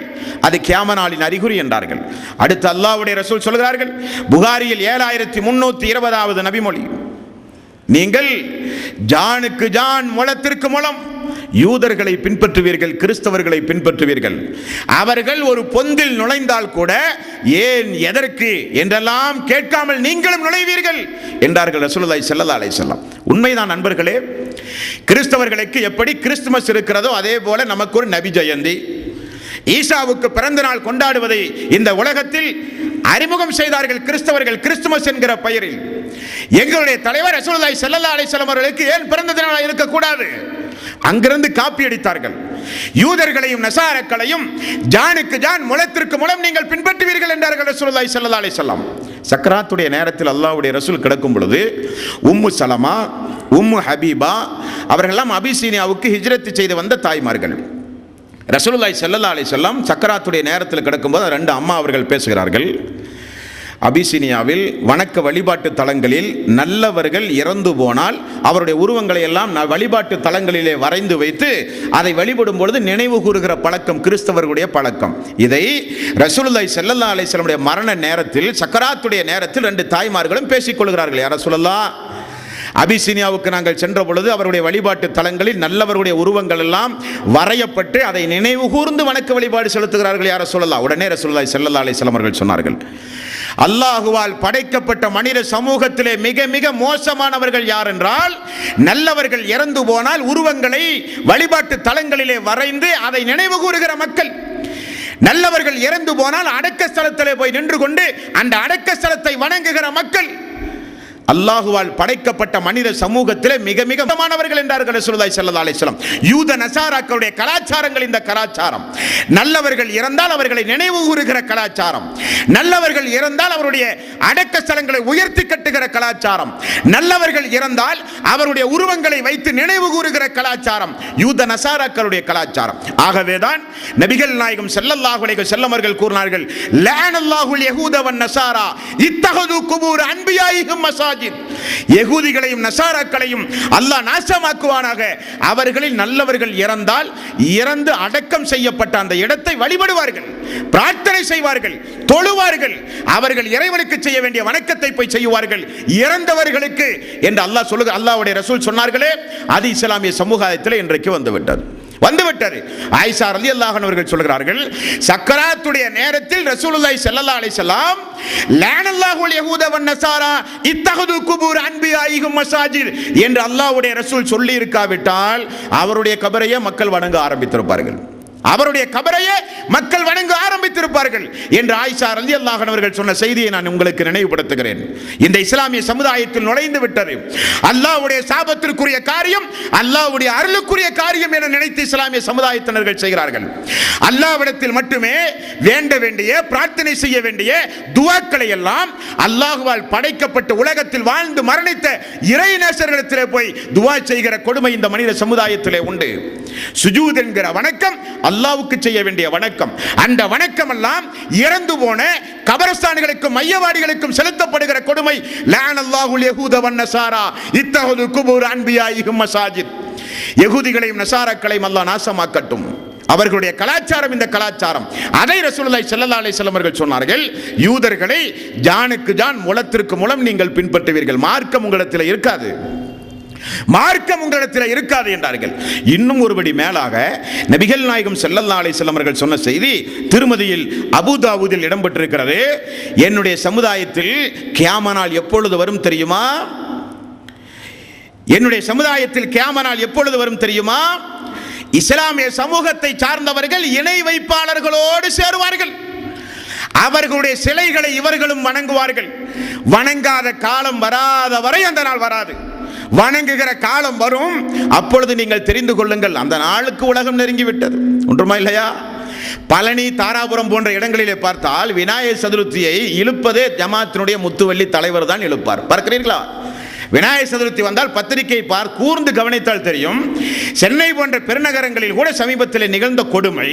அது கியாம நாளின் அறிகுறி என்றார்கள். அடுத்து அல்லாஹ்வுடைய ரசூல் சொல்கிறார்கள், புகாரியில் 7320வது நபிமொழி, நீங்கள் ஜானுக்கு ஜான் முழத்திற்கு முழம் யூதர்களை பின்பற்றுவீர்கள், கிறிஸ்தவர்களை பின்பற்றுவீர்கள். அவர்கள் ஒரு பொந்தில் நுழைந்தால் கூட ஏன் எதற்கு என்றெல்லாம் கேட்காமல் நீங்களும் நுழைவீர்கள் என்றார்கள் ரசூலுல்லாஹி ஸல்லல்லாஹு அலைஹி வஸல்லம். உண்மைதான் நண்பர்களே, கிறிஸ்தவர்களுக்கு எப்படி கிறிஸ்துமஸ் இருக்கிறதோ அதே போல நமக்கு ஒரு நபி ஜெயந்தி, ஈசாவுக்கு பிறந்த நாள் கொண்டாடுவதை இந்த உலகத்தில் அறிமுகம் செய்தார்கள் கிறிஸ்தவர்கள், கிறிஸ்துமஸ் என்கிற பெயரில். எங்களுடைய தலைவர் ரசூலுல்லாஹி ஸல்லல்லாஹு அலைஹி வஸல்லம் அவர்களுக்கு ஏன் பிறந்த நாள் இருக்கக்கூடாது? அங்கிருந்து காப்பி அடித்தார்கள். யூதர்களையும் நசாரக்களையும் ஜானுக்கு ஜான் முழத்திற்கு முழம் நீங்கள் பின்பற்றுவீர்கள் என்றார்கள் ரசூலுல்லாஹி ஸல்லல்லாஹு அலைஹி வஸல்லம். சக்கராத்துடைய நேரத்தில் அல்லாஹ்வுடைய ரசூல் கிடக்கும் பொழுது உம்மு சலமா, உம்மு ஹபீபா அவர்களெல்லாம் அபிசீனியாவுக்கு ஹிஜ்ரத் செய்து வந்த தாய்மார்கள். ரசூலுல்லாஹி ஸல்லல்லாஹு அலைஹி வஸல்லம் சக்கராத்துடைய நேரத்தில் கிடக்கும்போது ரெண்டு அம்மா அவர்கள் பேசுகிறார்கள். அபிசீனியாவில் வணக்க வழிபாட்டு தலங்களில் நல்லவர்கள் இறந்து போனால் அவருடைய உருவங்களை எல்லாம் வழிபாட்டு தலங்களிலே வரைந்து வைத்து அதை வழிபடும் பொழுது நினைவு கூறுகிற பழக்கம் கிறிஸ்தவர்களுடைய பழக்கம். இதை ரசூலுல்லாஹி ஸல்லல்லாஹு அலைஹி வஸல்லம் மரண நேரத்தில், சக்கராத்துடைய நேரத்தில் ரெண்டு தாய்மார்களும் பேசிக்கொள்கிறார்கள். யா ரசூலல்லாஹ், அபிசீனியாவுக்கு நாங்கள் சென்ற பொழுது அவருடைய வழிபாட்டு தலங்களில் நல்லவருடைய உருவங்கள் எல்லாம் வரையப்பட்டு அதை நினைவு கூர்ந்து வணக்க வழிபாடு செலுத்துகிறார்கள். யார சொல்லலாம்? உடனே ரசூலுல்லாஹி ஸல்லல்லாஹு அலைஹி வஸல்லம் அவர்கள் சொன்னார்கள், அல்லாஹுவால் படைக்கப்பட்ட மனித சமூகத்திலே மிக மிக மோசமானவர்கள் யார் என்றால், நல்லவர்கள் இறந்து போனால் உருவங்களை வழிபாட்டு தலங்களிலே வரைந்து அதை நினைவு கூறுகிற மக்கள். நல்லவர்கள் இறந்து போனால் அடக்க ஸ்தலத்திலே போய் நின்று கொண்டு அந்த அடக்க ஸ்தலத்தை வணங்குகிற மக்கள். அல்லாஹுவால் படைக்கப்பட்ட மனித சமூகத்திலே மிக மிக மோசமானவர்கள் என்றார்கள் ரசூலுல்லாஹி ஸல்லல்லாஹு அலைஹி வஸல்லம். யூத நசாராக்களுடைய கலாச்சாரங்கள் இந்த கலாச்சாரம். நல்லவர்கள் இறந்தால் அவர்களை நினைவு கூறுகிற கலாச்சாரம், நல்லவர்கள் இறந்தால் அவருடைய அடக்க ஸ்தலங்களை உயர்த்தி கட்டுகிற கலாச்சாரம், நல்லவர்கள் இறந்தால் அவருடைய உருவங்களை வைத்து நினைவு கூறுகிற கலாச்சாரம் யூத நசாராக்களுடைய கலாச்சாரம். ஆகவேதான் நபிகள் நாயகம் ஸல்லல்லாஹு அலைஹி வஸல்லம் அவர்கள் கூறினார்கள், லஅனல்லாஹுல் யஹூத வன் நஸாரா இத்தஹது குபூர் அன்பியாயிஹிம் மஸாஜித். யகூதிகளையும் நசாராக்களையும் அல்லாஹ் நாசமாக்குவானாக. அவர்களில் நல்லவர்கள் இறந்தால் இறந்து அடக்கம் செய்யப்பட்ட அந்த இடத்தை வழிபடுவார்கள், பிரார்த்தனை செய்வார்கள், தொழுவார்கள், அவர்கள் இறைவனுக்கு செய்ய வேண்டிய வணக்கத்தை போய் செய்வார்கள் இறந்தவர்களுக்கு என்று அல்லாஹ் சொல்லுங்க. அல்லாஹ்வுடைய ரசூல் சொன்னார்களே, அது இஸ்லாமிய சமூகத்தில் இன்றைக்கு வந்துவிட்டது. ஆயிஷா ரலியல்லாஹு அன்ஹா அவர்கள் சொல்கிறார்கள், சக்கராத்துடைய நேரத்தில் ரசூலுல்லாஹி ஸல்லல்லாஹு அலைஹி வஸல்லம் லஅனல்லாஹுல் யஹூத வன் நஸாரா இத்தஹது குபூர் அன்பியாயிஹிம் மஸாஜித் என்று அல்லாஹ்வுடைய ரசூல் சொல்லி இருக்காவிட்டால் அவருடைய கபரையே மக்கள் வணங்க ஆரம்பித்திருப்பார்கள், அவருடைய கபரையே மக்கள் வணங்க ஆரம்பித்திருப்பார்கள் என்று ஆயிஷா ரலியல்லாஹு அன்ஹா அவர்கள் சொன்ன செய்தியை நான் உங்களுக்கு நினைவுபடுத்துகிறேன். இந்த இஸ்லாமிய சமுதாயத்தில் நுழைந்து விட்டது. அல்லாஹ்வுடைய சாபத்திற்குரிய காரியம் அல்லாஹ்வுடைய அருளுக்குரிய காரியம் என நினைத்து இஸ்லாமிய சமுதாயத்தினர்கள் செய்கிறார்கள். அல்லாஹ்விடத்தில் மட்டுமே வேண்ட வேண்டிய, பிரார்த்தனை செய்ய வேண்டிய துஆக்களை எல்லாம் அல்லாஹ்வால் படைக்கப்பட்ட உலகத்தில் வாழ்ந்து மரணித்த இறை நேசர்களிடத்திலே போய் துஆ செய்கிற கொடுமை இந்த மனித சமுதாயத்திலே உண்டு. சுஜூத் என்கிற வணக்கம் அல்லாஹ்வுக்கு செய்ய வேண்டிய வணக்கம். அந்த வணக்கம் எல்லாம் இறந்து போன கபரஸ்தான்களுக்கும் மையவாடிகளுக்கும் செலுத்தப்படுகிற கொடுமை. லஅனல்லாஹுல் யஹூத வன் நஸாரா இத்தஹது குபூர் அன்பியாயிஹிம் மஸாஜித். யகூதிகளையும் நஸாராக்களையும் அல்லாஹ் நாசமாக்கட்டும். அவர்களுடைய கலாச்சாரம் இந்த கலாச்சாரம். அதை ரசூலுல்லாஹி ஸல்லல்லாஹு அலைஹி வஸல்லம் அவர்கள் சொன்னார்கள், யூதர்களை ஜானுக்கு ஜான், முலத்திற்கு முலம் நீங்கள் பின்பற்றுவீர்கள், மார்க்கம் உங்களிடத்தில் இருக்காது, மார்க்கம் உங்களிடத்தில் இருக்காது என்றார்கள். இன்னும் ஒருபடி மேலாக நபிகள் நாயகம் ஸல்லல்லாஹு அலைஹி வஸல்லம் அவர்கள் சொன்ன செய்தி திருமதியில் அபூதாவூதில் இடம்பெற்றிருக்கிறது. என்னுடைய சமுதாயத்தில் கியாமத் நாள் எப்பொழுது வரும் தெரியுமா? என்னுடைய சமுதாயத்தில் கியாமத் நாள் எப்பொழுது வரும் தெரியுமா? இஸ்லாமிய சமூகத்தை சார்ந்தவர்கள் இணை வைப்பாளர்களோடு சேருவார்கள், அவர்களுடைய சிலைகளை இவர்களும் வணங்குவார்கள். வணங்காத காலம் வராத வரை அந்த நாள் வராது. வணங்குகிற காலம் வரும், அப்பொழுது நீங்கள் தெரிந்து கொள்ளுங்கள், அந்த நாளுக்கு உலகம் நெருங்கிவிட்டது. ஒன்றுமா இல்லையா? பழனி, தாராபுரம் போன்ற இடங்களிலே பார்த்தால் விநாயகர் சதுர்த்தியை இழுப்பதே ஜமாத்தினுடைய முத்துவள்ளி தலைவர் தான் இழுப்பார். பார்க்கிறீர்களா? விநாயகர் சதுர்த்தி வந்தால் பத்திரிகை கூர்ந்து கவனித்தால் தெரியும். சென்னை போன்ற பெருநகரங்களில் கூட சமீபத்தில் நிகழ்ந்த கொடுமை,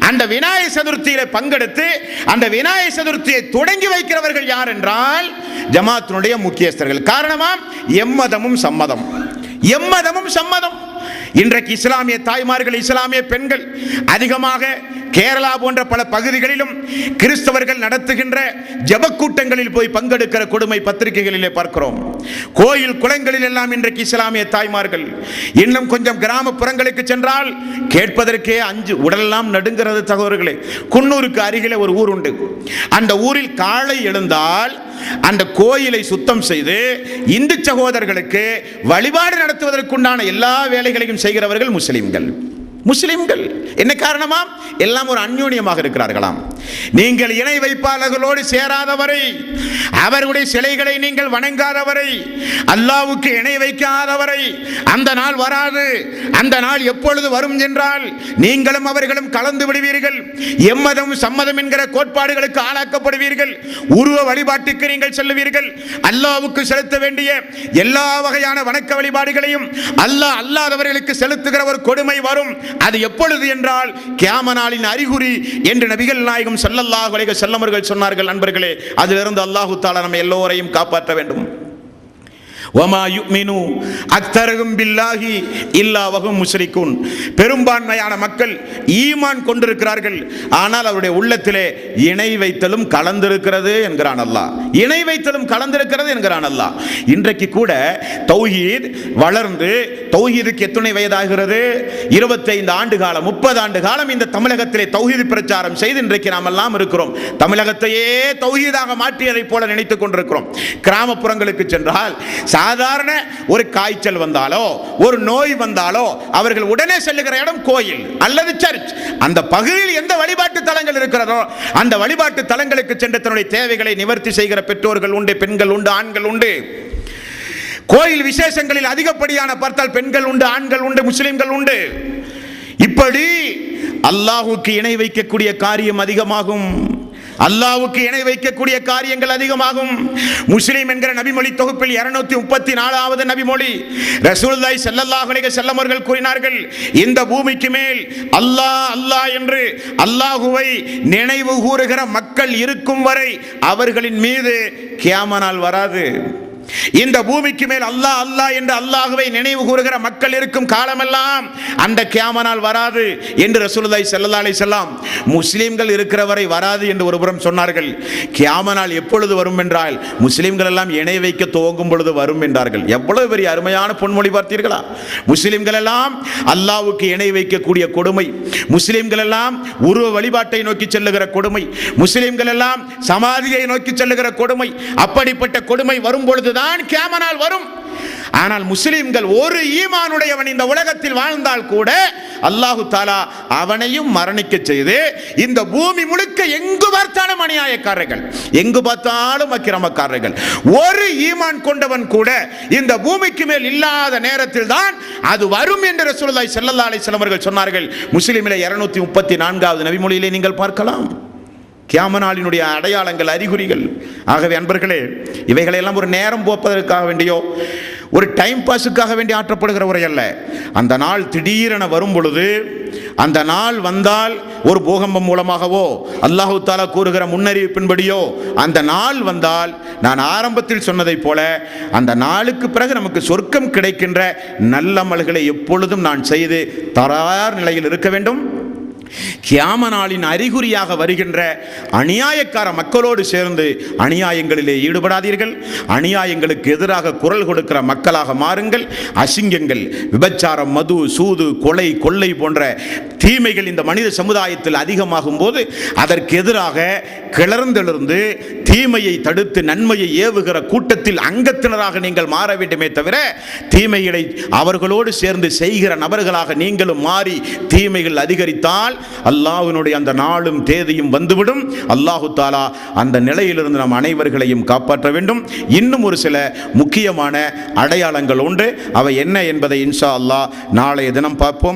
அந்த விநாயகர் சதுர்த்தியில் பங்கெடுத்து அந்த விநாயகர் சதுர்த்தியை தொடங்கி வைக்கிறவர்கள் யார் என்றால் ஜமாத்தினுடைய முக்கியஸ்தர்கள். காரணமாம் எம்மதமும் சம்மதம், எம்மதமும் சம்மதம். இன்றைக்கு இஸ்லாமிய தாய்மார்கள், இஸ்லாமிய பெண்கள் அதிகமாக கேரளா போன்ற பல பகுதிகளிலும் கிறிஸ்தவர்கள் நடத்துகின்ற ஜபக்கூட்டங்களில் போய் பங்கெடுக்கிற கொடுமை பத்திரிகைகளிலே பார்க்கிறோம். கோயில் குளங்களில் எல்லாம் இன்றைக்கு இஸ்லாமிய தாய்மார்கள். இன்னும் கொஞ்சம் கிராமப்புறங்களுக்கு சென்றால் கேட்பதற்கே உடலெல்லாம் நடுங்கிறது சகோதரர்களே. குன்னூருக்கு அருகிலே ஒரு ஊர் உண்டு. அந்த ஊரில் காலை எழுந்தால் அந்த கோயிலை சுத்தம் செய்து இந்து சகோதரர்களுக்கு வழிபாடு நடத்துவதற்குண்டான எல்லா வேலைகளையும் செய்கிறவர்கள் முஸ்லிம்கள். முஸ்லிம்கள் என்ன காரணமா? எல்லாம் ஒரு அந்யோன்யமாக இருக்கிறார்களாம். நீங்கள் இணை வைப்பாளர்களோடு சேராதவரை, அவர்களுடைய சிலைகளை நீங்கள் வணங்காதவரை, அல்லாஹ்வுக்கு இணை வைக்காதவரை அந்த நாள் வராது. அந்த நாள் எப்பொழுது வரும் என்றால் நீங்களும் அவர்களும் கலந்து விடுவீர்கள். எம்மதம் சம்மதம் என்கிற கோட்பாடுகளுக்கு ஆளாக்கப்படுவீர்கள். உருவ வழிபாட்டுக்கு நீங்கள் செல்லுவீர்கள். அல்லாஹ்வுக்கு செலுத்த வேண்டிய எல்லா வகையான வணக்க வழிபாடுகளையும் அல்லாஹ் அல்லாதவர்களுக்கு செலுத்துகிற ஒரு கொடுமை வரும். அது எப்பொழுது என்றால் கியாமத் நாளின் அறிகுறி என்று நபிகள் நாயகம் ஸல்லல்லாஹு அலைஹி வஸல்லம் அவர்கள் சொன்னார்கள். நண்பர்களே, அதிலிருந்து அல்லாஹ் தஆலா நம்ம எல்லோரையும் காப்பாற்ற வேண்டும். வமா யுமினு அக்தரஹும் பில்லாஹி இல்லா வஹும் முஷ்ரிகூன். பெரும்பான்மையான மக்கள் ஈமான் கொண்டிருக்கிறார்கள், ஆனால் அவருடைய உள்ளத்திலே இணை வைத்தலும் கலந்திருக்கிறது என்கிறான் அல்லாஹ். இணை வைத்தலும் கலந்திருக்கிறது என்கிறான் அல்லாஹ். இன்றைக்கு கூட தௌஹீத் வளர்ந்து, தௌஹீதுக்கு எத்தனை வயதாகிறது? 25 ஆண்டு காலம், 30 ஆண்டு காலம் இந்த தமிழகத்திலே தௌஹீத் பிரச்சாரம் செய்து இன்றைக்கு நாம் எல்லாம் இருக்கிறோம். தமிழகத்தையே தௌஹீதாக மாற்றியதை போல நினைத்துக் கொண்டிருக்கிறோம். கிராமப்புறங்களுக்கு சென்றால் சாதாரண ஒரு காய்ச்சல் வந்தாலோ ஒரு நோய் வந்தாலோ அவர்கள் உடனே செல்லுகிற இடம் கோயில் அல்லது சர்ச். அந்த பகுதியில் எந்த வழிபாட்டு தலங்கள் இருக்கிறதோ அந்த வழிபாட்டு தலங்களுக்கு சென்று தன்னுடைய தேவைகளை நிவர்த்தி செய்கிற பெற்றோர்கள் உண்டு, பெண்கள் உண்டு, ஆண்கள் உண்டு. கோயில் விசேஷங்களில் அதிகப்படியான பார்த்தால் பெண்கள் உண்டு, ஆண்கள் உண்டு, முஸ்லிம்கள் உண்டு. இப்படி அல்லாஹ்வுக்கு இணை வைக்கக்கூடிய காரியம் அதிகமாகும். அல்லாஹ்வுக்கு இணை வைக்கக்கூடிய காரியங்கள் அதிகமாகும். முஸ்லிம் என்கிற நபிமொழி தொகுப்பில் 234வது நபிமொழி ரசூலுல்லாஹி ஸல்லல்லாஹு அலைஹி வஸல்லம் அவர்கள் கூறினார்கள், இந்த பூமிக்கு மேல் அல்லாஹ் அல்லாஹ் என்று அல்லாஹ்வை நினைவு கூறுகிற மக்கள் இருக்கும் வரை அவர்களின் மீது கியாமத் நாள் வராது. இந்த பூமிக்கு மேல் அல்லாஹ் அல்லாஹ் என்று அல்லாஹ்வை நினைவு கூறுகிற மக்கள் இருக்கும் காலமெல்லாம் அந்த கியாமத் நாள் வராது என்று ரசூலுல்லாஹி ஸல்லல்லாஹு அலைஹி வஸல்லம் முஸ்லிம்கள் இருக்கிற வரை வராது என்று ஒருபுறம் சொன்னார்கள். கியாமத் நாள் எப்பொழுது வரும் என்றால் முஸ்லிம்கள் எல்லாம் இணை வைக்க துவங்கும் பொழுது வரும் என்றார்கள். எவ்வளவு பெரிய அருமையான பொன்மொழி பார்த்தீர்களா? முஸ்லிம்கள் எல்லாம் அல்லாஹ்வுக்கு இணை வைக்கக்கூடிய கொடுமை, முஸ்லிம்கள் எல்லாம் உருவ வழிபாட்டை நோக்கி செல்லுகிற கொடுமை, முஸ்லிம்கள் எல்லாம் சமாதியை நோக்கி செல்லுகிற கொடுமை, அப்படிப்பட்ட கொடுமை வரும் பொழுது தான் கியாமத் நாள் வரும். ஆனால் முஸ்லிம்கள் ஒரு ஈமானுடையவன் இந்த உலகத்தில் வாழ்ந்தால் கூட அல்லாஹு தஆலா அவனையும் மரணிக்க செய்து இந்த பூமி முழுக்க எங்கு பார்த்தாலும் அநியாயக்காரர்கள், எங்கு பார்த்தாலும் அக்கிரமக்காரர்கள், ஒரு ஈமான் கொண்டவன் கூட இந்த பூமிக்கு மேல் இல்லாத நேரத்தில் தான் அது வரும் என்று ரசூலுல்லாஹி ஸல்லல்லாஹு அலைஹி வஸல்லம் அவர்கள் சொன்னார்கள். முஸ்லிமிலே 234வது நபிமொழியிலே நீங்கள் பார்க்கலாம் கியாமத் நாளினுடைய அடையாளங்கள், அறிகுறிகள். ஆகவே அன்பர்களே, இவைகளெல்லாம் ஒரு நேரம் போப்பதற்காக வேண்டியோ ஒரு டைம் பாஸுக்காக வேண்டி ஆற்றப்படுகிற உரை அல்ல. அந்த நாள் திடீரென வரும் பொழுது, அந்த நாள் வந்தால் ஒரு பூகம்பம் மூலமாகவோ அல்லாஹு தஆலா கூறுகிற முன்னறிவிப்பின்படியோ அந்த நாள் வந்தால், நான் ஆரம்பத்தில் சொன்னதை போல அந்த நாளுக்கு பிறகு நமக்கு சொர்க்கம் கிடைக்கின்ற நல்லமல்களை எப்பொழுதும் நான் செய்து தயார் நிலையில் இருக்க வேண்டும். கியாமத் நாளின் அறிகுறியாக வருகின்ற அநியாயக்கார மக்களோடு சேர்ந்து அநியாயங்களிலே ஈடுபடாதீர்கள். அநியாயங்களுக்கு எதிராக குரல் கொடுக்கிற மக்களாக மாறுங்கள். அசிங்கங்கள், விபச்சாரம், மது, சூது, கொலை, கொள்ளை போன்ற தீமைகள் இந்த மனித சமுதாயத்தில் அதிகமாகும் போது அதற்கு எதிராக கிளர்ந்தெழுந்து தீமையை தடுத்து நன்மையை ஏவுகிற கூட்டத்தில் அங்கத்தினராக நீங்கள் மாற வேண்டுமே தவிர தீமைகளை அவர்களோடு சேர்ந்து செய்கிற நபர்களாக நீங்களும் மாறி தீமைகள் அதிகரித்தால் அல்லாஹ்வினுடைய அந்த நாளும் தேதியும் வந்துவிடும். அல்லாஹு தஆலா அந்த நிலையிலிருந்து நம் அனைவர்களையும் காப்பாற்ற வேண்டும். இன்னும் ஒரு சில முக்கியமான அடையாளங்கள் உண்டு. அவை என்ன என்பதை இன்ஷா அல்லாஹ் நாளைய தினம் பார்ப்போம்.